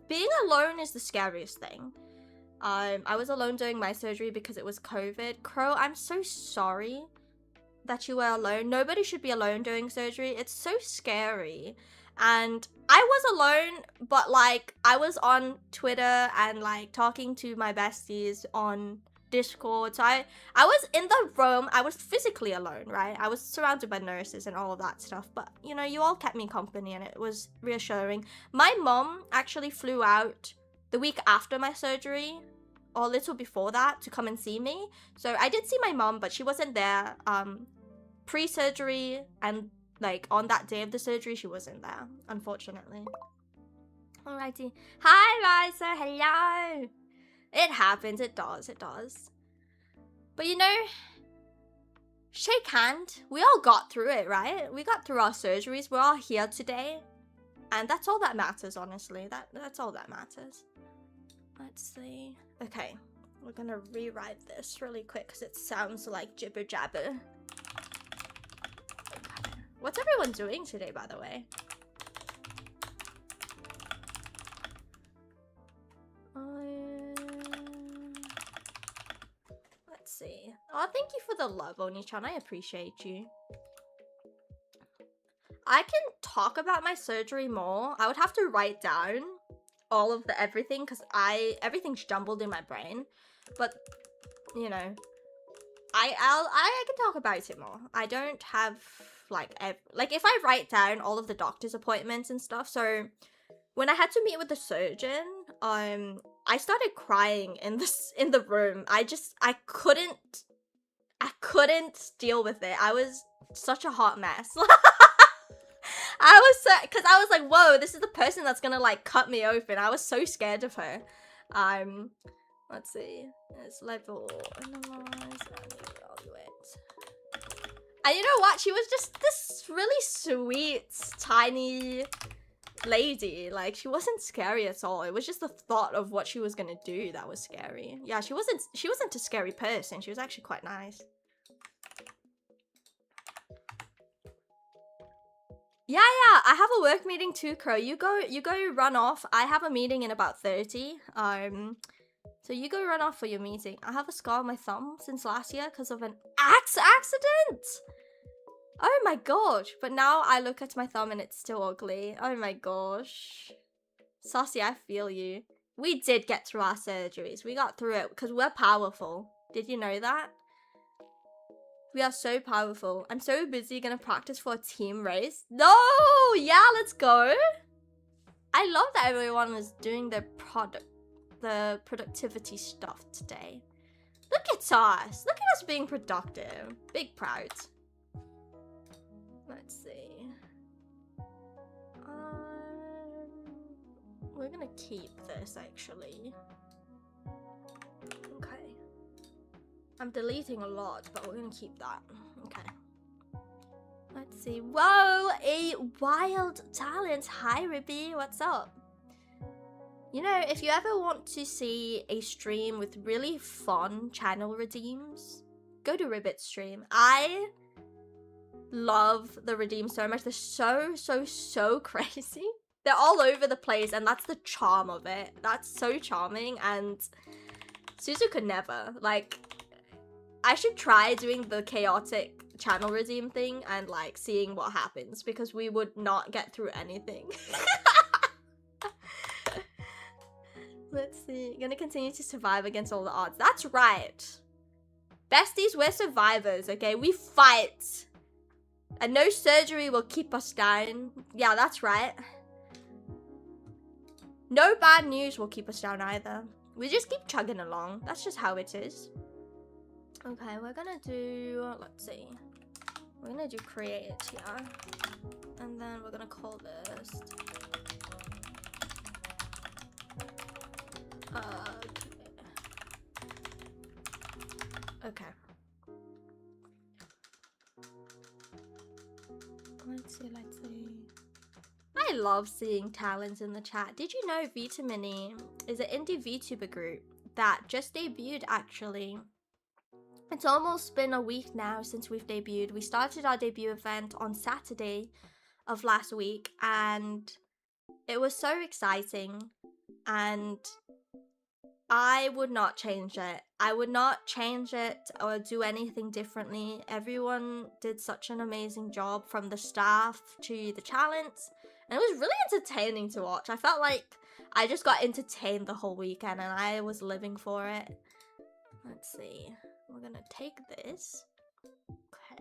being alone is the scariest thing. I was alone during my surgery because it was COVID. Crow, I'm so sorry that you were alone. Nobody should be alone during surgery. It's so scary. And I was alone, but like I was on Twitter and like talking to my besties on Discord. So I was in the room. I was physically alone, right? I was surrounded by nurses and all of that stuff, but you know, you all kept me company and it was reassuring. My mom actually flew out the week after my surgery, or a little before that, to come and see me. So I did see my mom, but she wasn't there pre-surgery, and like on that day of the surgery she wasn't there, unfortunately. Alrighty. Hi Riser, hello. It happens, it does. But you know, shake hand. We all got through it, right? We got through our surgeries. We're all here today. And that's all that matters, honestly. That's all that matters. Let's see. Okay, we're gonna rewrite this really quick because it sounds like jibber jabber. Okay. What's everyone doing today, by the way? Let's see. Oh, thank you for the love, Oni-chan. I appreciate you. I can talk about my surgery more. I would have to write down all of the everything because everything's jumbled in my brain. But you know, I can talk about it more. I don't have like if I write down all of the doctor's appointments and stuff. So when I had to meet with the surgeon, I started crying in the room. I couldn't deal with it. I was such a hot mess. I was like, whoa, this is the person that's gonna like cut me open. I was so scared of her. Let's see. It's level analyze and evaluate. And you know what? She was just this really sweet, tiny lady. Like, she wasn't scary at all. It was just the thought of what she was gonna do that was scary. Yeah, she wasn't a scary person. She was actually quite nice. Yeah, I have a work meeting too, Crow. You go run off. I have a meeting in about 30. So you go run off for your meeting. I have a scar on my thumb since last year because of an accident. Oh my gosh. But now I look at my thumb and it's still ugly. Oh my gosh. Saucy, I feel you. We did get through our surgeries. We got through it because we're powerful. Did you know that? We are so powerful. I'm so busy gonna practice for a team race. No! Yeah, let's go. I love that everyone is doing the productivity stuff today. Look at us. Look at us being productive. Big proud. Let's see. We're gonna keep this actually. Okay. I'm deleting a lot, but we're gonna keep that. Okay. Let's see. Whoa, a wild talent. Hi, Ribby. What's up? You know, if you ever want to see a stream with really fun channel redeems, go to Ribbit's stream. I love the redeems so much. They're so crazy. They're all over the place, and that's the charm of it. That's so charming, and Suzu could never. Like, I should try doing the chaotic channel redeem thing and like seeing what happens, because we would not get through anything. Let's see. Gonna continue to survive against all the odds. That's right. Besties, we're survivors, okay? We fight. And no surgery will keep us down. Yeah, that's right. No bad news will keep us down either. We just keep chugging along. That's just how it is. Okay, we're gonna do, let's see. We're gonna do create here. And then we're gonna call this. Okay. Let's see. I love seeing talents in the chat. Did you know Vitamini is an indie VTuber group that just debuted actually? It's almost been a week now since we've debuted. We started our debut event on Saturday of last week and it was so exciting and I would not change it. I would not change it or do anything differently. Everyone did such an amazing job, from the staff to the talents, and it was really entertaining to watch. I felt like I just got entertained the whole weekend and I was living for it. Let's see. We're gonna take this.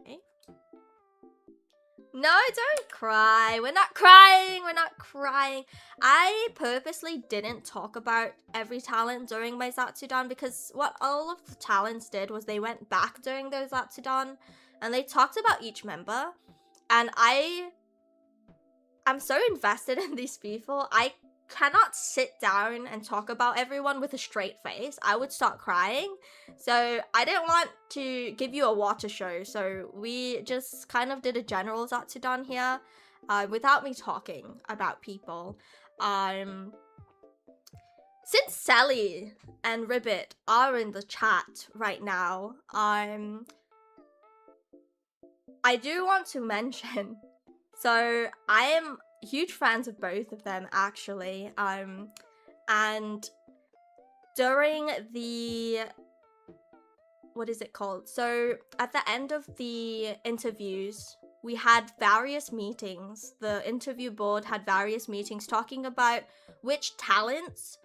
Okay. No, don't cry. We're not crying. We're not crying. I purposely didn't talk about every talent during my Zatsudan because what all of the talents did was they went back during their Zatsudan and they talked about each member. And I'm so invested in these people. I cannot sit down and talk about everyone with a straight face. I would start crying. So I didn't want to give you a water show. So we just kind of did a general Zatsudan here without me talking about people. Since Sally and Ribbit are in the chat right now, I do want to mention, so I am huge fans of both of them actually, and during the, what is it called, so at the end of the interviews we had various meetings. The interview board had various meetings talking about which talents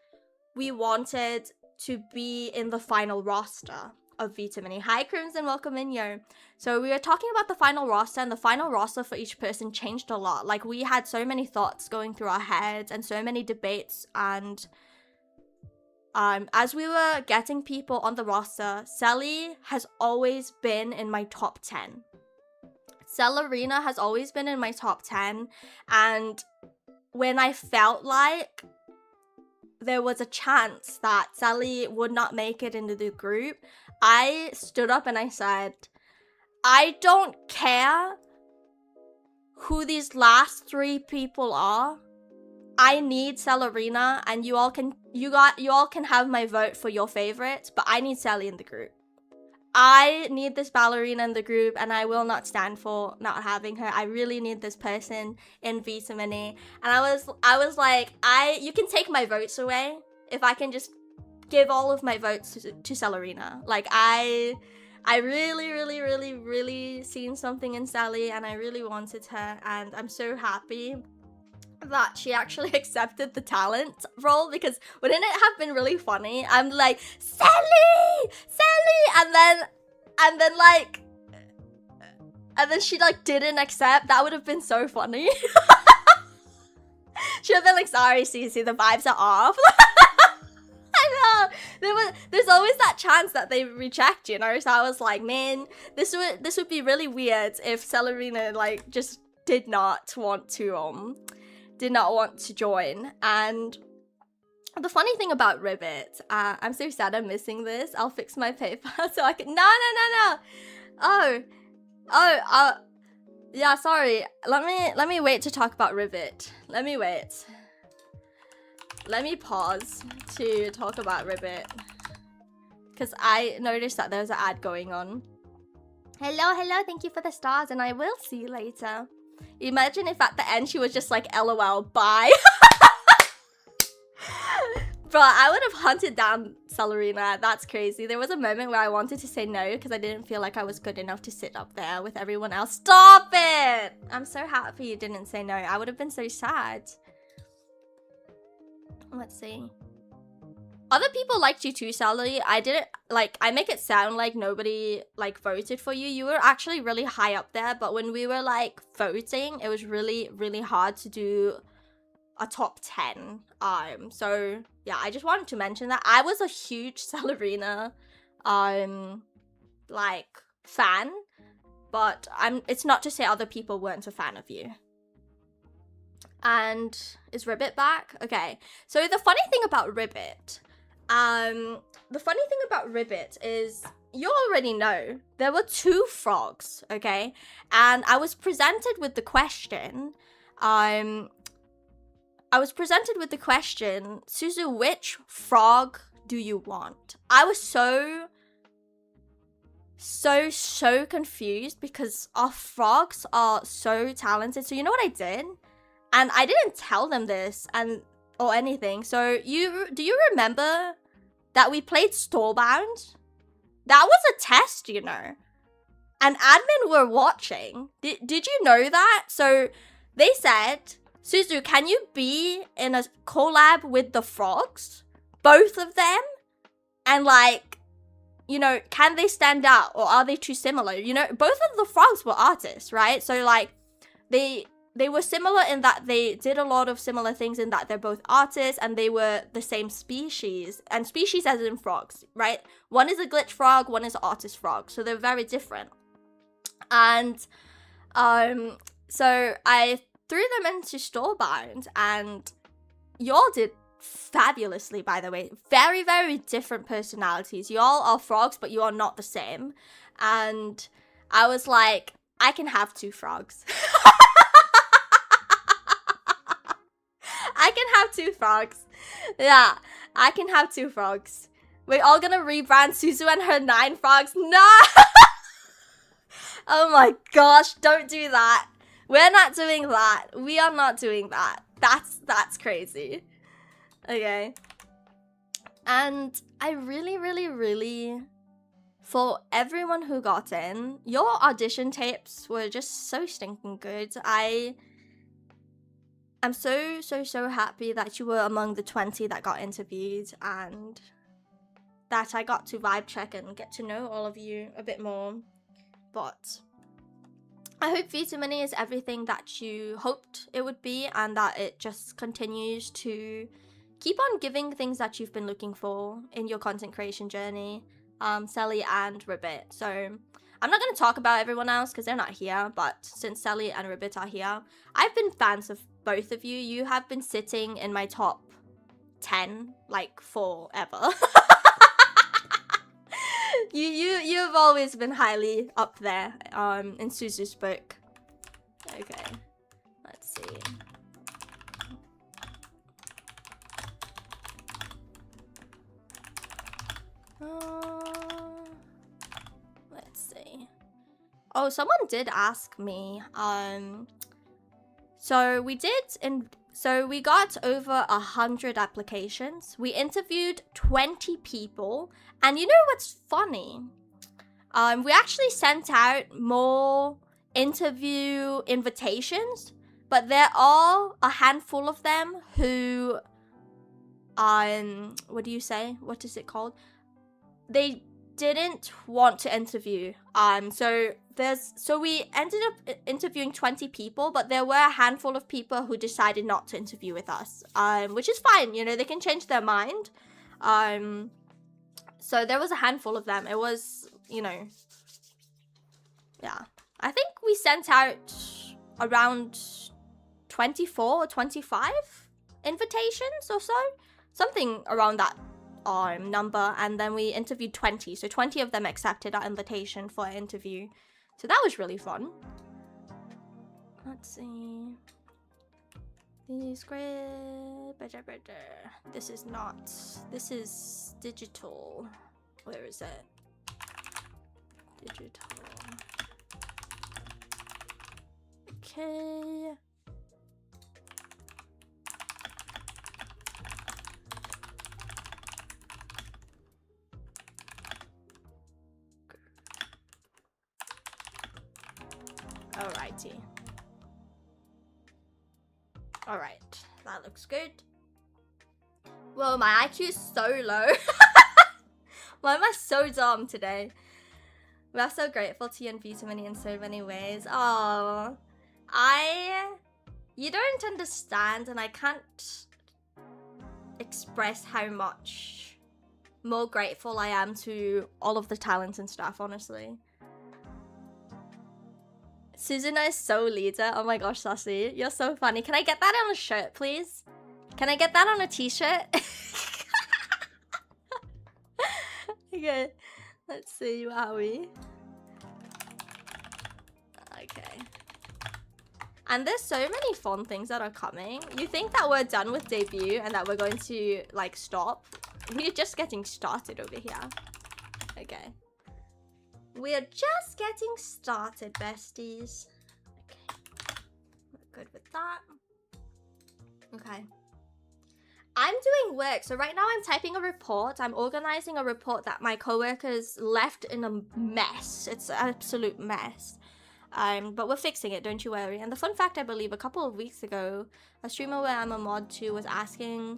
we wanted to be in the final roster of Vitamini. Hi Crimson, welcome in, yo. So we were talking about the final roster, and the final roster for each person changed a lot. Like, we had so many thoughts going through our heads and so many debates, and as we were getting people on the roster, Sally has always been in my top 10. Celerina has always been in my top 10, and when I felt like there was a chance that Sally would not make it into the group, I stood up and I said, I don't care who these last 3 people are. I need Celerina, and you all can have my vote for your favorites, but I need Sally in the group. I need this ballerina in the group, and I will not stand for not having her. I really need this person in Vitamini. And I was like, you can take my votes away if I can just give all of my votes to Celerina. Like, I really seen something in Sally, and I really wanted her, and I'm so happy that she actually accepted the talent role, because wouldn't it have been really funny? I'm like, Sally, and then she like didn't accept. That would have been so funny. She would have been like, sorry Cece, the vibes are off. I know, there's always that chance that they reject, you know. So I was like, man, this would be really weird if Celerina like just did not want to join. And the funny thing about Ribbit, I'm so sad I'm missing this. I'll fix my paper so I can. No. Yeah, sorry. Let me wait to talk about Ribbit. Let me wait. Let me pause to talk about Ribbit, because I noticed that there's an ad going on. Hello, thank you for the stars, and I will see you later. Imagine if at the end she was just like, LOL, bye. Bro, I would have hunted down Celerina. That's crazy. There was a moment where I wanted to say no because I didn't feel like I was good enough to sit up there with everyone else. Stop it! I'm so happy you didn't say no. I would have been so sad. Let's see. Other people liked you too, Sally. I make it sound like nobody like voted for you. You were actually really high up there, but when we were like voting, it was really hard to do a top 10. So yeah, I just wanted to mention that. I was a huge Celerina like fan, but it's not to say other people weren't a fan of you. And is Ribbit back? Okay, so the funny thing about Ribbit, The funny thing about Ribbit is, you already know, there were 2 frogs, okay? And I was presented with the question, Suzu, which frog do you want? I was so confused because our frogs are so talented. So you know what I did? And I didn't tell them this or anything. So do you remember that we played Storebound? That was a test, you know. And admin were watching. Did you know that? So they said, Suzu, can you be in a collab with the frogs? Both of them? And like, you know, can they stand out or are they too similar? You know, both of the frogs were artists, right? So like, they were similar in that they did a lot of similar things in that they're both artists and they were the same species. And species as in frogs, right? One is a glitch frog, one is an artist frog. So they're very different. And so I threw them into Storebound and y'all did fabulously, by the way. Very, very different personalities. Y'all are frogs, but you are not the same. And I was like, I can have 2 frogs. I can have 2 frogs. Yeah, I can have 2 frogs. We're all gonna rebrand Suzu and her 9 frogs. No! Oh my gosh, don't do that. We're not doing that. We are not doing that. That's crazy. Okay. And I really, for everyone who got in, your audition tapes were just so stinking good. I'm so happy that you were among the 20 that got interviewed and that I got to vibe check and get to know all of you a bit more. But I hope Vtuber is everything that you hoped it would be and that it just continues to keep on giving things that you've been looking for in your content creation journey, Sally and Ribbit. So I'm not going to talk about everyone else because they're not here, but since Sally and Ribbit are here, I've been fans of both of you. You have been sitting in my top 10 like forever. You've always been highly up there in Suzu's book. Okay, let's see. Let's see. Oh, someone did ask me. So we got over 100 applications. We interviewed 20 people, and you know what's funny? We actually sent out more interview invitations, but there are a handful of them who, what do you say? What is it called? They didn't want to interview. So we ended up interviewing 20 people, but there were a handful of people who decided not to interview with us, which is fine. You know, they can change their mind. So there was a handful of them. It was, you know, yeah. I think we sent out around 24 or 25 invitations or so. Something around that number, and then we interviewed 20. So 20 of them accepted our invitation for an interview. So that was really fun. Let's see. This is not. This is digital. Where is it? Digital. Okay. Alrighty. Alright, that looks good. Whoa, my IQ is so low. Why am I so dumb today? We are so grateful to you and Vtuber in so many ways. Oh, you don't understand, and I can't express how much more grateful I am to all of the talents and stuff, honestly. Suzuna is so leader. Oh my gosh, Sassy. You're so funny. Can I get that on a shirt, please? Can I get that on a t-shirt? Okay, let's see, where are we? Okay. And there's so many fun things that are coming. You think that we're done with debut and that we're going to, like, stop? We're just getting started over here. Okay. We're just getting started, besties. Okay. We're good with that. Okay. I'm doing work. So right now I'm typing a report. I'm organizing a report that my coworkers left in a mess. It's an absolute mess. But we're fixing it, don't you worry. And the fun fact, I believe, a couple of weeks ago, a streamer where I'm a mod to was asking,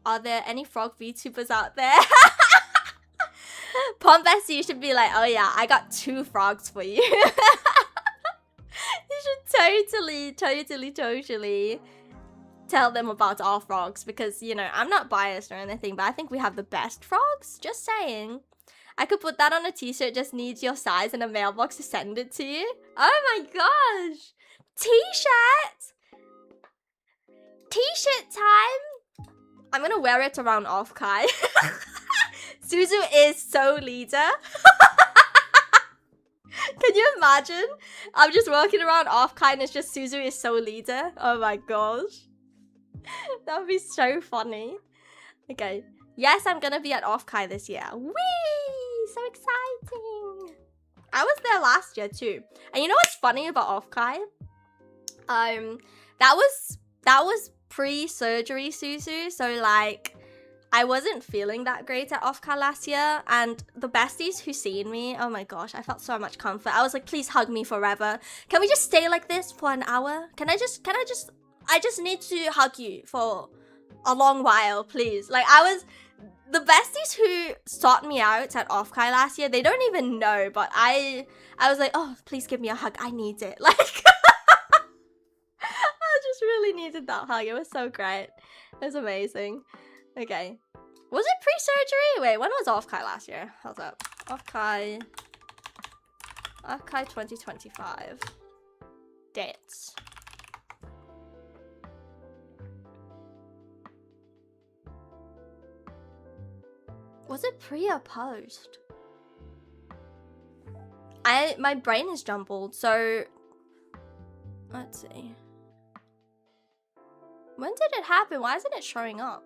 are there any frog VTubers out there? Pombesty, you should be like, oh yeah, I got 2 frogs for you. You should totally tell them about our frogs because, you know, I'm not biased or anything, but I think we have the best frogs. Just saying. I could put that on a t-shirt, just needs your size in a mailbox to send it to you. Oh my gosh. T-shirt! T-shirt time! I'm gonna wear it around off-Kai. Suzu is so leader. Can you imagine? I'm just walking around off-Kai and it's just Suzu is so leader. Oh my gosh. That would be so funny. Okay. Yes, I'm gonna be at off-Kai this year. Whee! So exciting. I was there last year too. And you know what's funny about off-Kai? That was pre-surgery Suzu, so like I wasn't feeling that great at off-Kai last year, and the besties who seen me, oh my gosh, I felt so much comfort. I was like, please hug me forever. Can we just stay like this for an hour? I just need to hug you for a long while, please. Like the besties who sought me out at off-Kai last year, they don't even know, but I was like, oh, please give me a hug. I need it. Like, I just really needed that hug. It was so great. It was amazing. Okay. Was it pre-surgery? Wait, when was off-Kai last year? Hold up. Off-Kai 2025. Dates. Was it pre or post? My brain is jumbled, so let's see. When did it happen? Why isn't it showing up?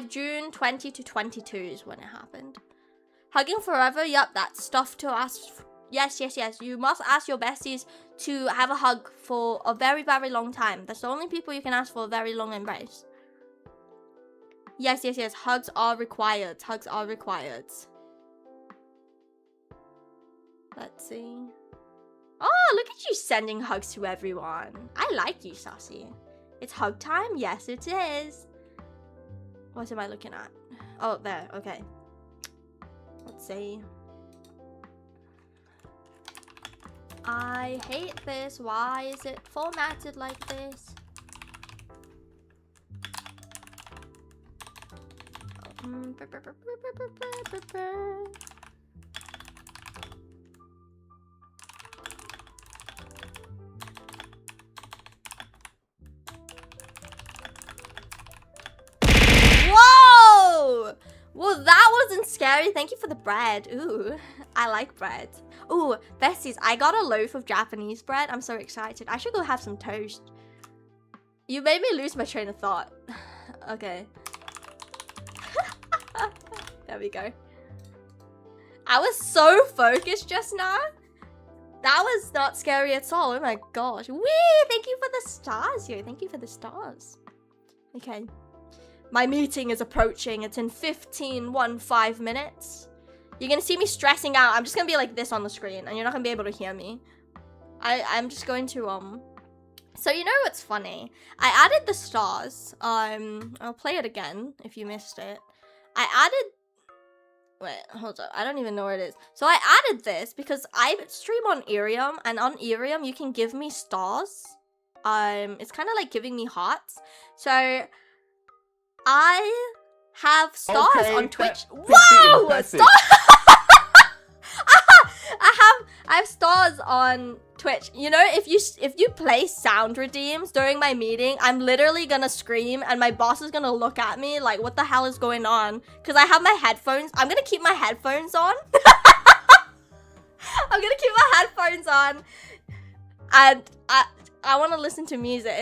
June 20 to 22 is when it happened. Hugging forever? Yup, that's stuff to ask. Yes. You must ask your besties to have a hug for a very, very long time. That's the only people you can ask for a very long embrace. Yes. Hugs are required. Hugs are required. Let's see. Oh, look at you sending hugs to everyone. I like you, Sassy. It's hug time? Yes, it is. What am I looking at? Oh, there. Okay. Let's see. I hate this. Why is it formatted like this? Whoa! Well, that wasn't scary. Thank you for the bread. Ooh, I like bread. Ooh, besties, I got a loaf of Japanese bread. I'm so excited. I should go have some toast. You made me lose my train of thought. Okay. There we go. I was so focused just now. That was not scary at all. Oh my gosh. Whee! Thank you for the stars, yo. Thank you for the stars. Okay. My meeting is approaching. It's in 15 minutes. You're gonna see me stressing out. I'm just gonna be like this on the screen and you're not gonna be able to hear me. I'm just going to so you know what's funny? I added the stars. I'll play it again if you missed it. Wait, hold up. I don't even know where it is. So I added this because I stream on Irium, and on Irium you can give me stars. It's kind of like giving me hearts. So I have stars on Twitch. Whoa! Stars! I have stars on Twitch, you know, if you play sound redeems during my meeting, I'm literally gonna scream and my boss is gonna look at me like, what the hell is going on? Because I have my headphones. I'm gonna keep my headphones on. I'm gonna keep my headphones on. And I want to listen to music.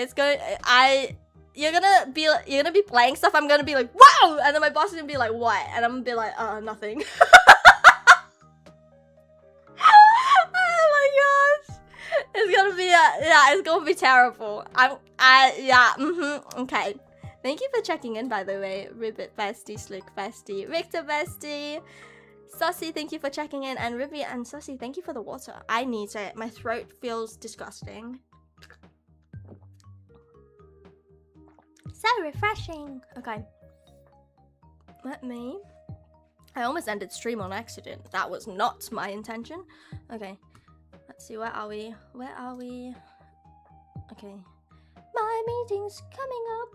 You're gonna be playing stuff. I'm gonna be like, wow! And then my boss is gonna be like, what? And I'm gonna be like, nothing. It's gonna be it's gonna be terrible. Okay. Thank you for checking in, by the way. Ribbit bestie, Slick bestie, Victor bestie, Sussy, thank you for checking in, and Ribby and Sussy, thank you for the water. I need it. My throat feels disgusting. So refreshing. Okay. I almost ended stream on accident. That was not my intention. Okay. Let's see, where are we? Okay. My meeting's coming up.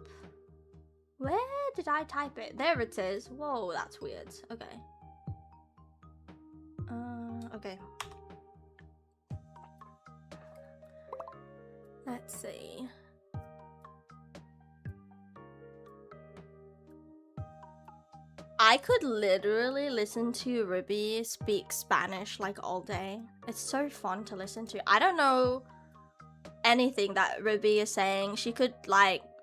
Where did I type it? There it is. Whoa, that's weird. Okay. Okay. Let's see. I could literally listen to Ruby speak Spanish like all day. It's so fun to listen to. I don't know anything that Ruby is saying.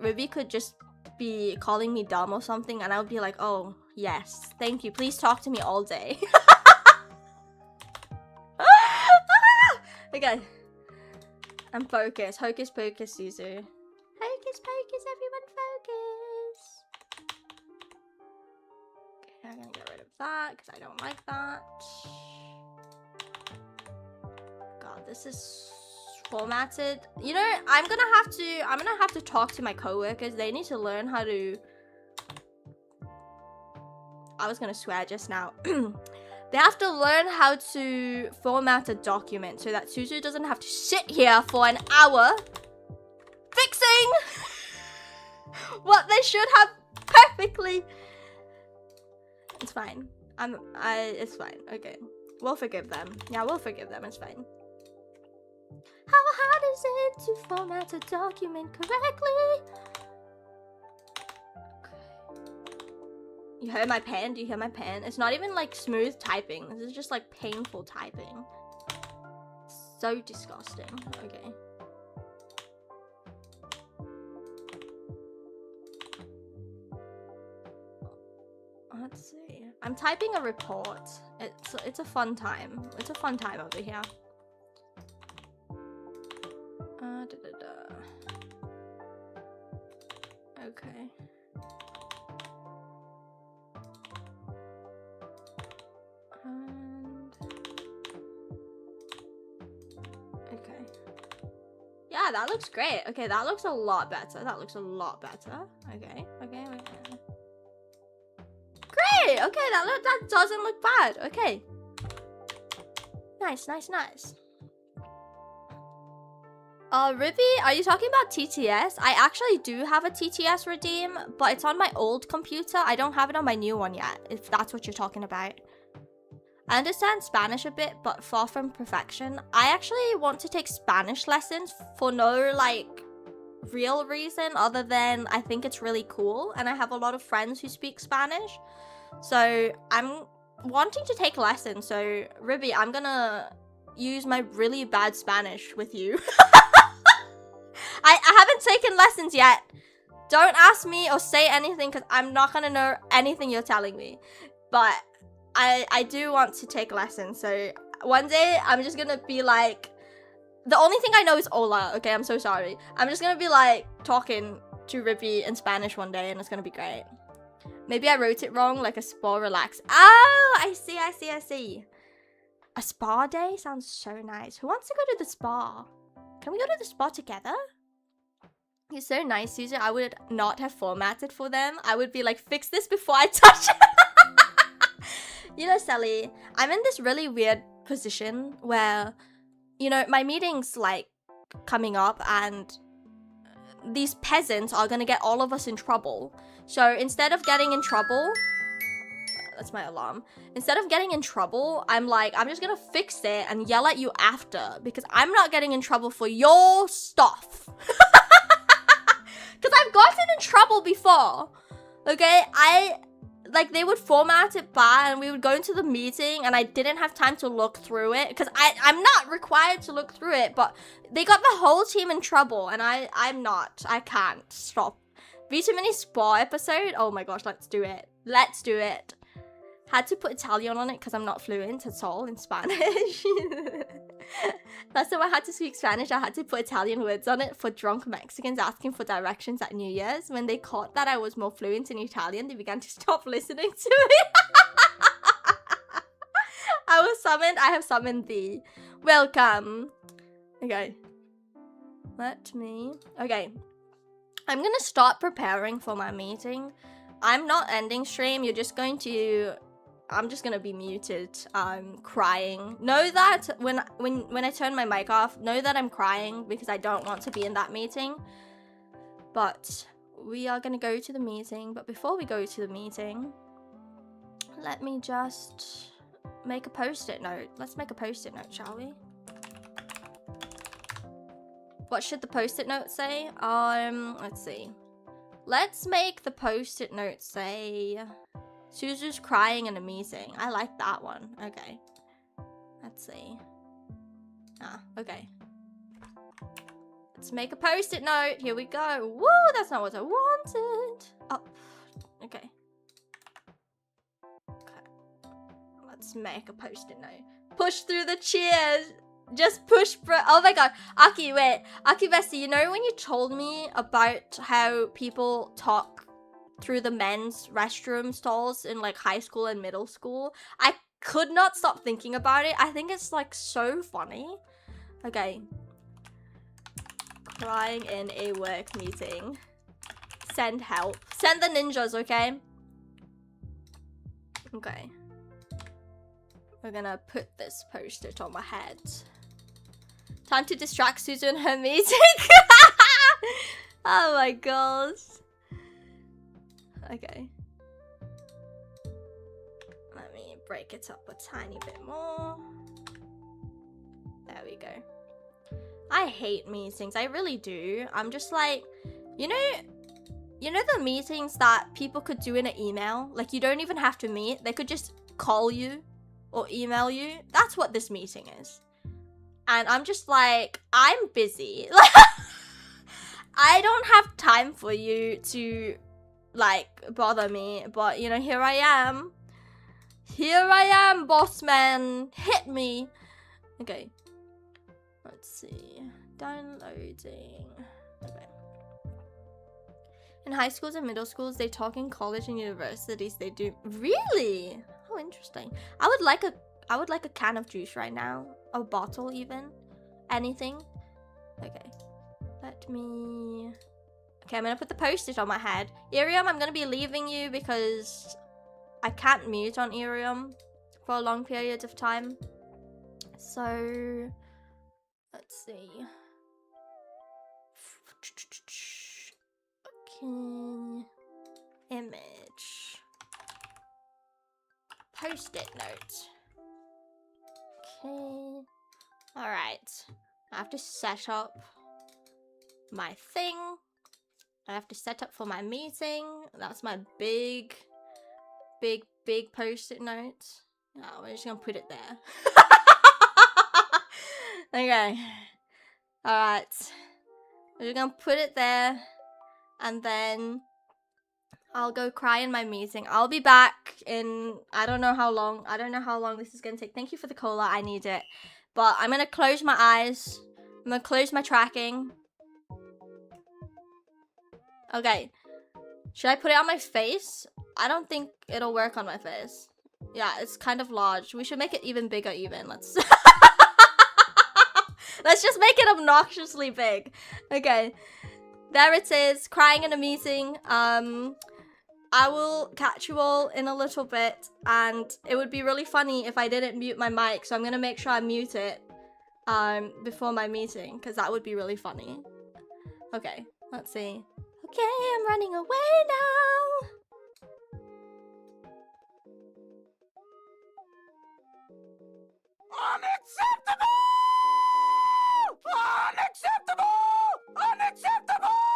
Ruby could just be calling me dumb or something and I would be like, oh, yes, thank you. Please talk to me all day. Okay. I'm focused. Hocus pocus, Suzu. Hocus pocus, everyone focus. Okay, I'm gonna get rid of that because I don't like that. God, this is formatted. You know, I'm gonna have to talk to my coworkers. They need to learn how to. I was gonna swear just now. They have to learn how to format a document so that Suzu doesn't have to sit here for an hour fixing what they should have perfectly. It's fine. It's fine. Okay. We'll forgive them. Yeah, we'll forgive them. It's fine. How hard is it to format a document correctly? You heard my pen? Do you hear my pen? It's not even like smooth typing. This is just like painful typing. So disgusting. Okay. Let's see. I'm typing a report. It's a fun time. It's a fun time over here. Okay. Okay. Yeah, that looks great. Okay, that looks a lot better. That looks a lot better. Okay. Great! Okay, that doesn't look bad. Okay. Nice. Ruby, are you talking about TTS? I actually do have a TTS redeem, but it's on my old computer. I don't have it on my new one yet, if that's what you're talking about. I understand Spanish a bit, but far from perfection. I actually want to take Spanish lessons for no, real reason other than I think it's really cool, and I have a lot of friends who speak Spanish. So I'm wanting to take lessons. So, Ruby, I'm gonna use my really bad Spanish with you. I haven't taken lessons yet. Don't ask me or say anything because I'm not gonna know anything you're telling me. But I do want to take lessons, so one day I'm just gonna be like, the only thing I know is hola, okay? I'm so sorry. I'm just gonna be talking to Ruby in Spanish one day and it's gonna be great. Maybe I wrote it wrong, like a spa relax. Oh, I see. A spa day sounds so nice. Who wants to go to the spa? Can we go to the spa together? You're so nice, Suzu. I would not have formatted for them. I would be like, fix this before I touch it. You know, Sally, I'm in this really weird position where, you know, my meeting's coming up and these peasants are gonna get all of us in trouble. So instead of getting in trouble, That's my alarm. Instead of getting in trouble, I'm like, I'm just gonna fix it and yell at you after, because I'm not getting in trouble for your stuff. Because I've gotten in trouble before. Okay, like, they would format it bad and we would go into the meeting and I didn't have time to look through it because I'm not required to look through it, but they got the whole team in trouble and I'm not. I can't stop. Vitamin Spa episode? Oh my gosh, let's do it. Let's do it. Had to put Italian on it because I'm not fluent at all in Spanish. That's why I had to speak Spanish. I had to put Italian words on it for drunk Mexicans asking for directions at New Year's. When they caught that I was more fluent in Italian, they began to stop listening to me. I have summoned thee. Welcome. Okay. Okay. I'm gonna start preparing for my meeting. I'm not ending stream. I'm just gonna be muted. I'm crying. Know that when I turn my mic off, know that I'm crying because I don't want to be in that meeting. But we are gonna go to the meeting. But before we go to the meeting, let me just make a post-it note. Let's make a post-it note, shall we? What should the post-it note say? Let's see. Let's make the post-it note say Suzu's crying in a meeting. I like that one. Okay. Let's see. Okay. Let's make a post-it note. Here we go. Woo, that's not what I wanted. Oh, okay. Okay. Let's make a post-it note. Push through the cheers. Just push, bro. Oh my god. Aki, wait. Aki Bestie, you know when you told me about how people talk through the men's restroom stalls in like high school and middle school? I could not stop thinking about it. I think it's like so funny. Okay. Crying in a work meeting. Send help. Send the ninjas, okay? Okay. We're gonna put this post-it on my head. Time to distract Suzu in her meeting. Oh my gosh. Okay. Let me break it up a tiny bit more. There we go. I hate meetings. I really do. I'm just like, you know the meetings that people could do in an email? Like, you don't even have to meet. They could just call you or email you. That's what this meeting is. And I'm just like, I'm busy. I don't have time for you to, like, bother me. But, you know, here I am. Here I am, boss man. Hit me. Okay. Let's see. Downloading. Okay. In high schools and middle schools, they talk. In college and universities, they do. Really? How interesting. I would like a can of juice right now. A bottle even. Anything. Okay. Let me... Okay, I'm gonna put the post-it on my head. Irium, I'm gonna be leaving you because I can't mute on Irium for a long period of time. So... Let's see. Okay. Image. Post-it note. Okay. Alright. I have to set up my thing. I have to set up for my meeting. That's my big post-it note. Oh, we're just gonna put it there. Okay. Alright. We're just gonna put it there. And then I'll go cry in my meeting. I'll be back in, I don't know how long. I don't know how long this is gonna take. Thank you for the cola. I need it. But I'm gonna close my eyes. I'm gonna close my tracking. Okay. Should I put it on my face? I don't think it'll work on my face. Yeah, it's kind of large. We should make it even bigger even. Let's... Let's just make it obnoxiously big. Okay. There it is. Crying in a meeting. I will catch you all in a little bit. And it would be really funny if I didn't mute my mic. So I'm going to make sure I mute it before my meeting. Because that would be really funny. Okay. Let's see. Okay, I'm running away now. Unacceptable! Unacceptable! Unacceptable!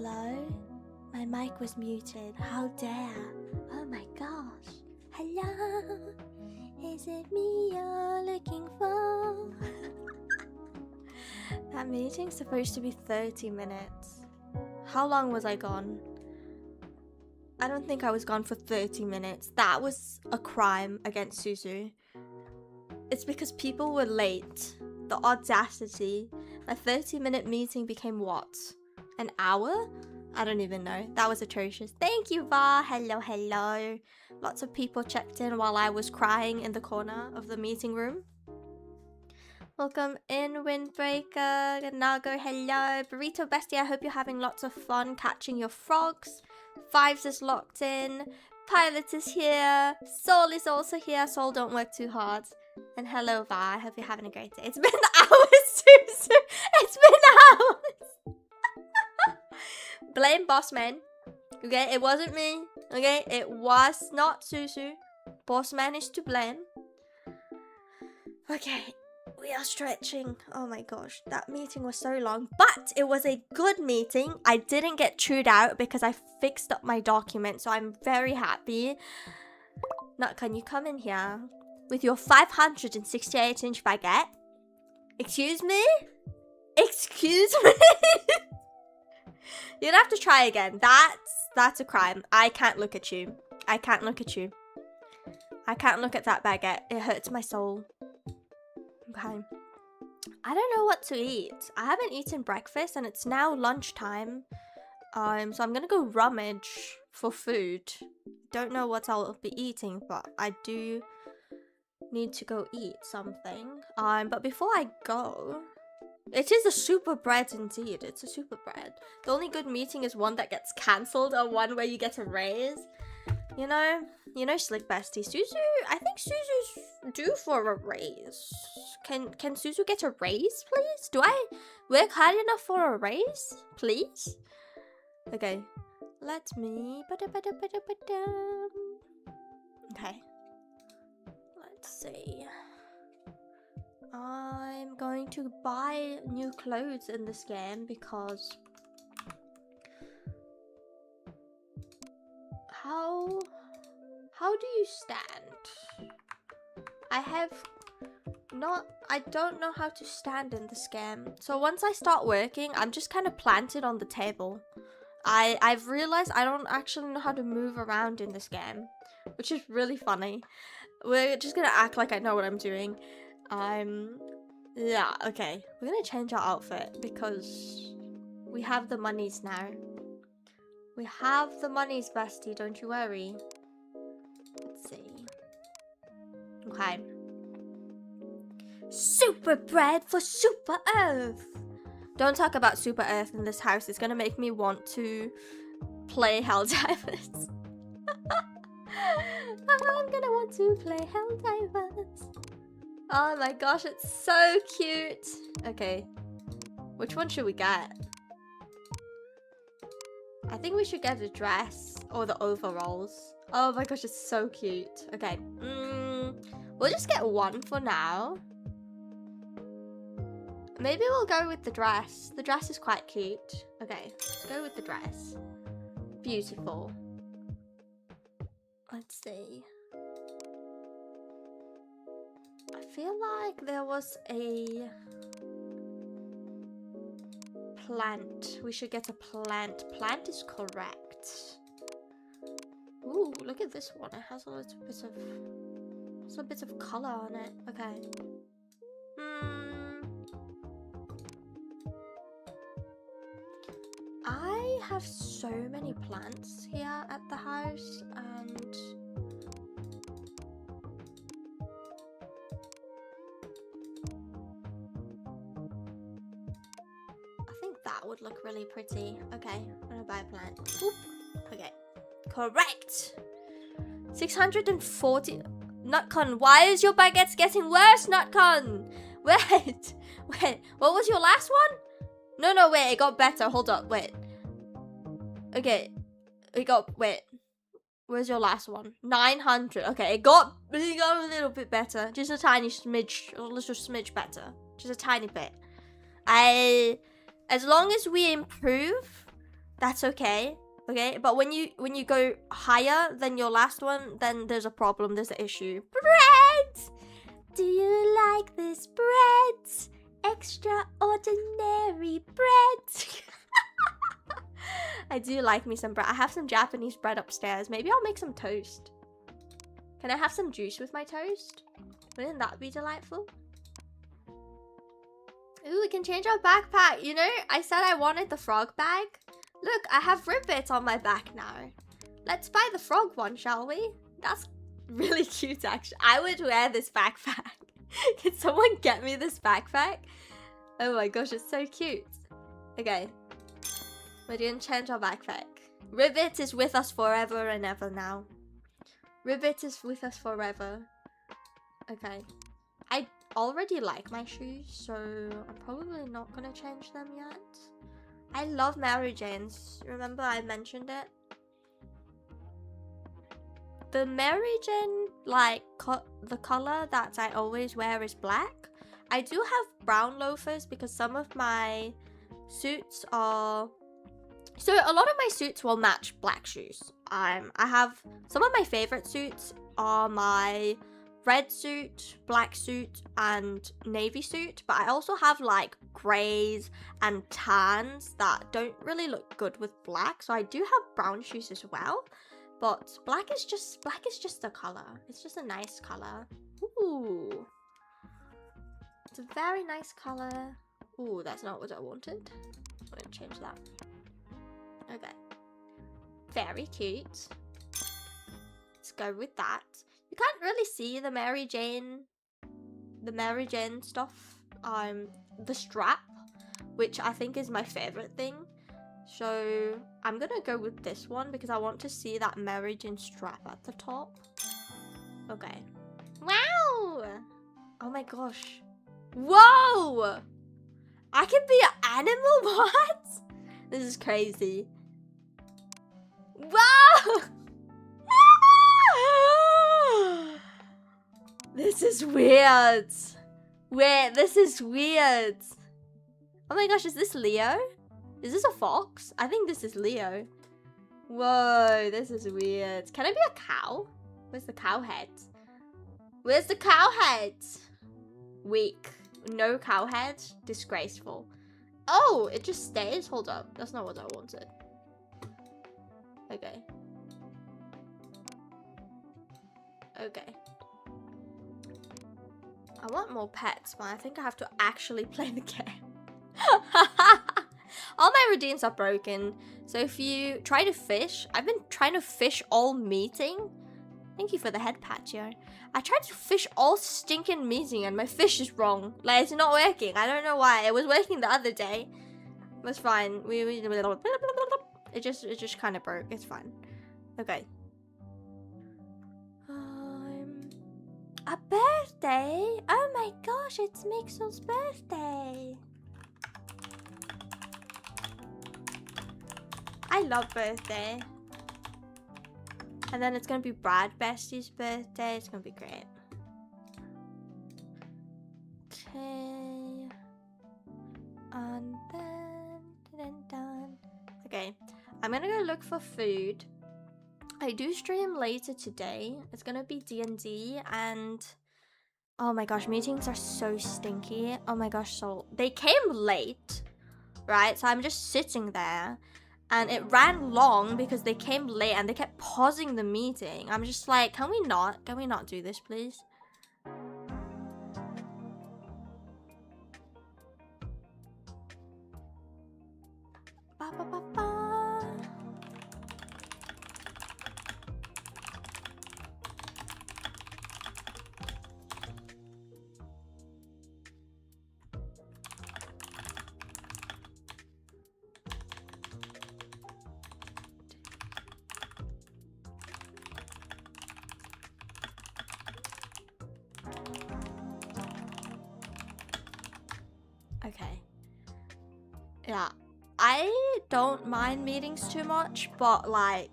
Hello? My mic was muted. How dare? Oh my gosh. Hello? Is it me you're looking for? That meeting's supposed to be 30 minutes. How long was I gone? I don't think I was gone for 30 minutes. That was a crime against Suzu. It's because people were late. The audacity. A 30-minute meeting became what? An hour? I don't even know. That was atrocious. Thank you, Va. Hello, hello. Lots of people checked in while I was crying in the corner of the meeting room. Welcome in, Windbreaker. Nago, hello. Burrito Bestie, I hope you're having lots of fun catching your frogs. Fives is locked in. Pilot is here. Soul is also here. Soul, don't work too hard. And hello, Va. I hope you're having a great day. It's been hours, Suzu. It's been hours. Blame Bossman. Okay, it wasn't me. Okay, it was not Suzu. Bossman is to blame. Okay, we are stretching. Oh my gosh, that meeting was so long. But it was a good meeting. I didn't get chewed out because I fixed up my document. So I'm very happy. Nut, can you come in here? With your 568-inch baguette? Excuse me? Excuse me? You'd have to try again. That's a crime. I can't look at you. I can't look at you. I can't look at that baguette. It hurts my soul. Okay. I don't know what to eat. I haven't eaten breakfast and it's now lunchtime. So I'm gonna go rummage for food. Don't know what I'll be eating, but I do need to go eat something. But before I go, it is a super bread indeed. It's a super bread. The only good meeting is one that gets cancelled or one where you get a raise. You know, Slick Bestie. Suzu, I think Suzu's due for a raise. Can Suzu get a raise, please? Do I work hard enough for a raise? Please? Okay. Let me... Okay. Let's see. I'm going to buy new clothes in this game because... How do you stand? I don't know how to stand in this game. So once I start working, I'm just kind of planted on the table. I've realized I don't actually know how to move around in this game, which is really funny. We're just gonna act like I know what I'm doing. Yeah, okay. We're gonna change our outfit because we have the monies now. We have the monies, bestie, don't you worry. Let's see. Okay. Super bread for Super Earth! Don't talk about Super Earth in this house. It's gonna make me want to play Helldivers. I'm gonna want to play Helldivers. Oh my gosh, it's so cute. Okay. Which one should we get? I think we should get the dress or the overalls. Oh my gosh, it's so cute. Okay. We'll just get one for now. Maybe we'll go with the dress. The dress is quite cute. Okay, let's go with the dress. Beautiful. Let's see. I feel like there was a plant. We should get a plant. Plant is correct. Ooh, look at this one. It has a little bit of color on it. Okay. I have so many plants here at the house, and I think that would look really pretty. Okay, I'm gonna buy a plant. Oop. Okay, correct. 640. Nutcon, why is your baguettes getting worse, Nutcon? Wait, what was your last one? No, wait, it got better. Hold up, wait. Okay, wait. Where's your last one? 900. Okay, it got a little bit better. Just a tiny smidge, a little smidge better. Just a tiny bit. As long as we improve, that's okay. Okay, but when you go higher than your last one, then there's a problem, there's an issue. Bread! Do you like this bread? Extraordinary bread. I do like me some bread. I have some Japanese bread upstairs. Maybe I'll make some toast. Can I have some juice with my toast? Wouldn't that be delightful? Ooh, we can change our backpack. You know, I said I wanted the frog bag. Look, I have ribbits on my back now. Let's buy the frog one, shall we? That's really cute, actually. I would wear this backpack. Can someone get me this backpack? Oh my gosh, it's so cute. Okay. We're gonna change our backpack. Ribbit is with us forever and ever now. Ribbit is with us forever. Okay. I already like my shoes, so I'm probably not gonna change them yet. I love Mary Jane's. Remember I mentioned it? The Mary Jane, like, the color that I always wear is black. I do have brown loafers because some of my suits are... So a lot of my suits will match black shoes. I have... Some of my favorite suits are my red suit, black suit, and navy suit. But I also have, like, grays and tans that don't really look good with black. So I do have brown shoes as well. But black is just a color. It's just a nice color. Ooh. It's a very nice color. Ooh, that's not what I wanted. I'm gonna change that. Okay. Very cute. Let's go with that. You can't really see the Mary Jane stuff. The strap, which I think is my favorite thing. So I'm gonna go with this one because I want to see that Mary Jane strap at the top. Okay. Wow! Oh my gosh. Whoa! I can be an animal? What? This is crazy. Wow! This is weird. Wait, this is weird. Oh my gosh, is this Leo? Is this a fox? I think this is Leo. Whoa, this is weird. Can I be a cow? Where's the cow head? Where's the cow head? Weak. No cow head? Disgraceful. Oh, it just stays? Hold up. That's not what I wanted. Okay. Okay. I want more pets, but I think I have to actually play the game. All my routines are broken. So if you try to fish, I've been trying to fish all meeting. Thank you for the head patch, yo. I tried to fish all stinking meeting and my fish is wrong. Like, it's not working. I don't know why. It was working the other day. It was fine. It just kind of broke. It's fine. Okay. A birthday? Oh my gosh, it's Mixel's birthday. I love birthday. And then it's gonna be Brad Bestie's birthday. It's gonna be great. Okay. And then done. Okay. I'm gonna go look for food. I do stream later today. It's gonna be D&D and oh my gosh, meetings are so stinky. Oh my gosh, so they came late, right? So I'm just sitting there. And it ran long because they came late and they kept pausing the meeting. I'm just like, can we not do this, please? Ba, ba, ba, ba. Okay. Yeah. I don't mind meetings too much, but like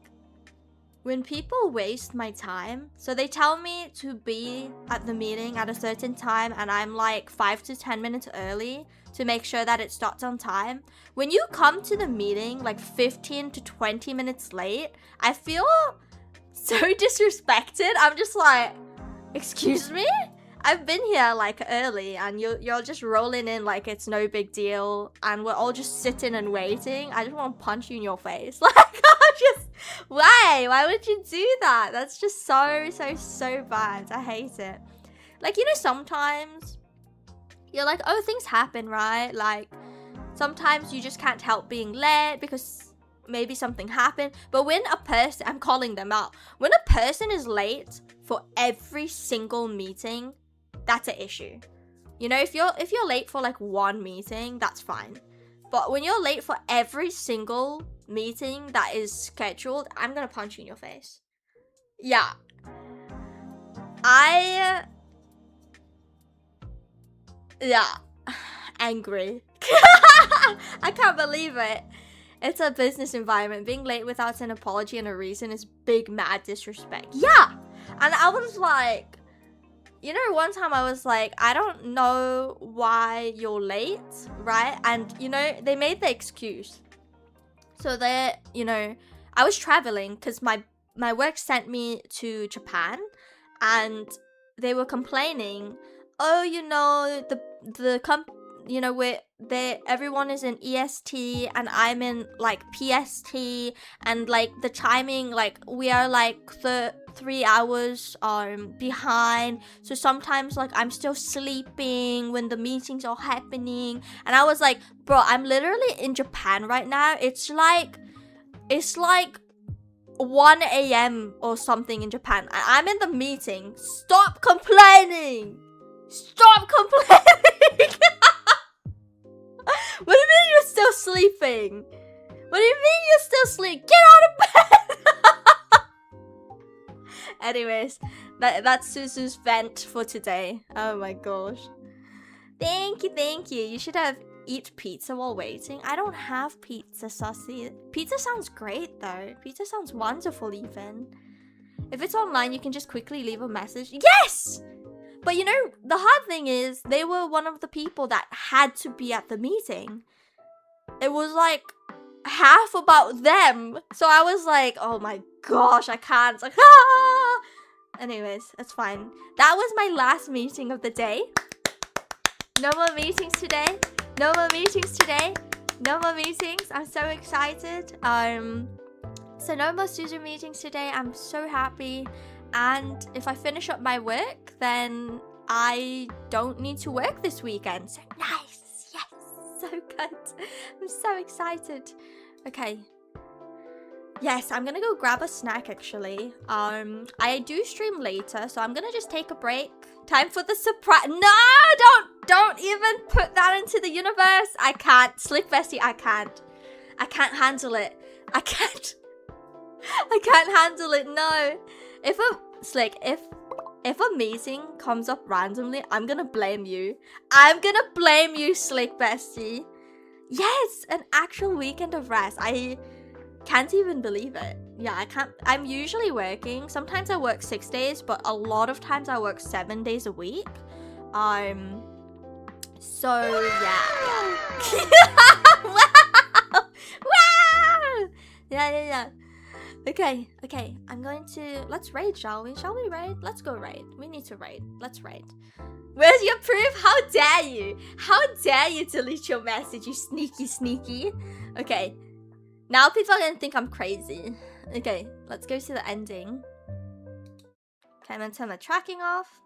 when people waste my time, so they tell me to be at the meeting at a certain time and I'm like 5 to 10 minutes early to make sure that it starts on time. When you come to the meeting like 15 to 20 minutes late, I feel so disrespected. I'm just like, excuse me? I've been here like early and you're just rolling in like it's no big deal and we're all just sitting and waiting. I just want to punch you in your face. Like, I'm just, why would you do that? That's just so bad. I hate it. Like, you know, sometimes you're like, oh, things happen, right? Like, sometimes you just can't help being late because maybe something happened. But when a person, I'm calling them out, when a person is late for every single meeting, that's an issue. You know, if you're late for like one meeting, that's fine. But when you're late for every single meeting that is scheduled, I'm gonna punch you in your face. Yeah. Angry. I can't believe it. It's a business environment. Being late without an apology and a reason is big mad disrespect. Yeah. And I was like, you know, one time I was like, I don't know why you're late, right? And, you know, they made the excuse. So they, you know, I was traveling because my work sent me to Japan and they were complaining, oh, you know, you know, everyone is in EST and I'm in like PST and like the timing, like we are like 3 hours behind, so sometimes like I'm still sleeping when the meetings are happening. And I was like, bro, I'm literally in Japan right now. It's like 1 a.m. or something in Japan and I'm in the meeting. Stop complaining. What do you mean you're still sleeping? What do you mean you're still sleeping? Get out of bed! Anyways, that's Suzu's vent for today. Oh my gosh. Thank you. You should have eat pizza while waiting. I don't have pizza, Sussy. Pizza sounds great though. Pizza sounds wonderful even. If it's online, you can just quickly leave a message. Yes! But you know, the hard thing is, they were one of the people that had to be at the meeting. It was like half about them. So I was like, oh my gosh, I can't. It's like, ah! Anyways, it's fine. That was my last meeting of the day. No more meetings today. No more meetings today. No more meetings. I'm so excited. So no more Suzu meetings today. I'm so happy. And if I finish up my work, then I don't need to work this weekend. So nice. Yes. So good. I'm so excited. Okay. Yes, I'm gonna go grab a snack actually. I do stream later, so I'm gonna just take a break. Time for the surprise. No, don't even put that into the universe. I can't. Slick Bestie, I can't. I can't handle it. I can't handle it. No. If a meeting comes up randomly, I'm gonna blame you. I'm gonna blame you, Slick Bestie. Yes, an actual weekend of rest. I can't even believe it. Yeah, I can't. I'm usually working. Sometimes I work 6 days, but a lot of times I work 7 days a week. So yeah. Wow! Yeah. Okay. I'm going to... Let's raid, shall we? Shall we raid? Let's go raid. We need to raid. Let's raid. Where's your proof? How dare you? How dare you delete your message, you sneaky. Okay. Now people are going to think I'm crazy. Okay, let's go to the ending. Okay, I'm going to turn my tracking off.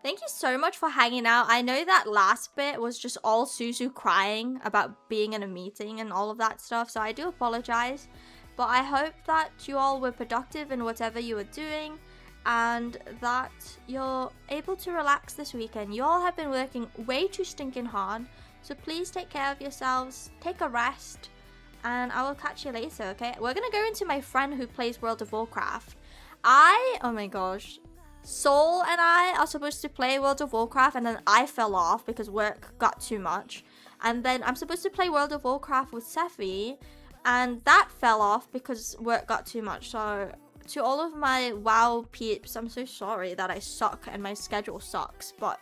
Thank you so much for hanging out. I know that last bit was just all Suzu crying about being in a meeting and all of that stuff, so I do apologize. But I hope that you all were productive in whatever you were doing and that you're able to relax this weekend. You all have been working way too stinking hard, so please take care of yourselves, take a rest, and I will catch you later, okay? We're gonna go into my friend who plays World of Warcraft. Oh my gosh. Soul and I are supposed to play World of Warcraft and then I fell off because work got too much. And then I'm supposed to play World of Warcraft with Sephi and that fell off because work got too much. So to all of my WoW peeps, I'm so sorry that I suck and my schedule sucks, but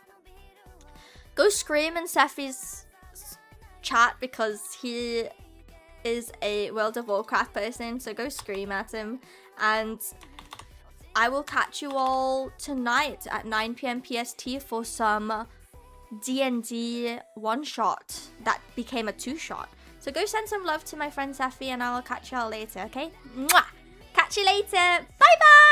go scream in Sephi's chat because he is a World of Warcraft person, so go scream at him, and I will catch you all tonight at 9 p.m. PST for some D&D one-shot that became a two-shot. So go send some love to my friend Sephi, and I'll catch y'all later, okay? Mwah! Catch you later. Bye-bye!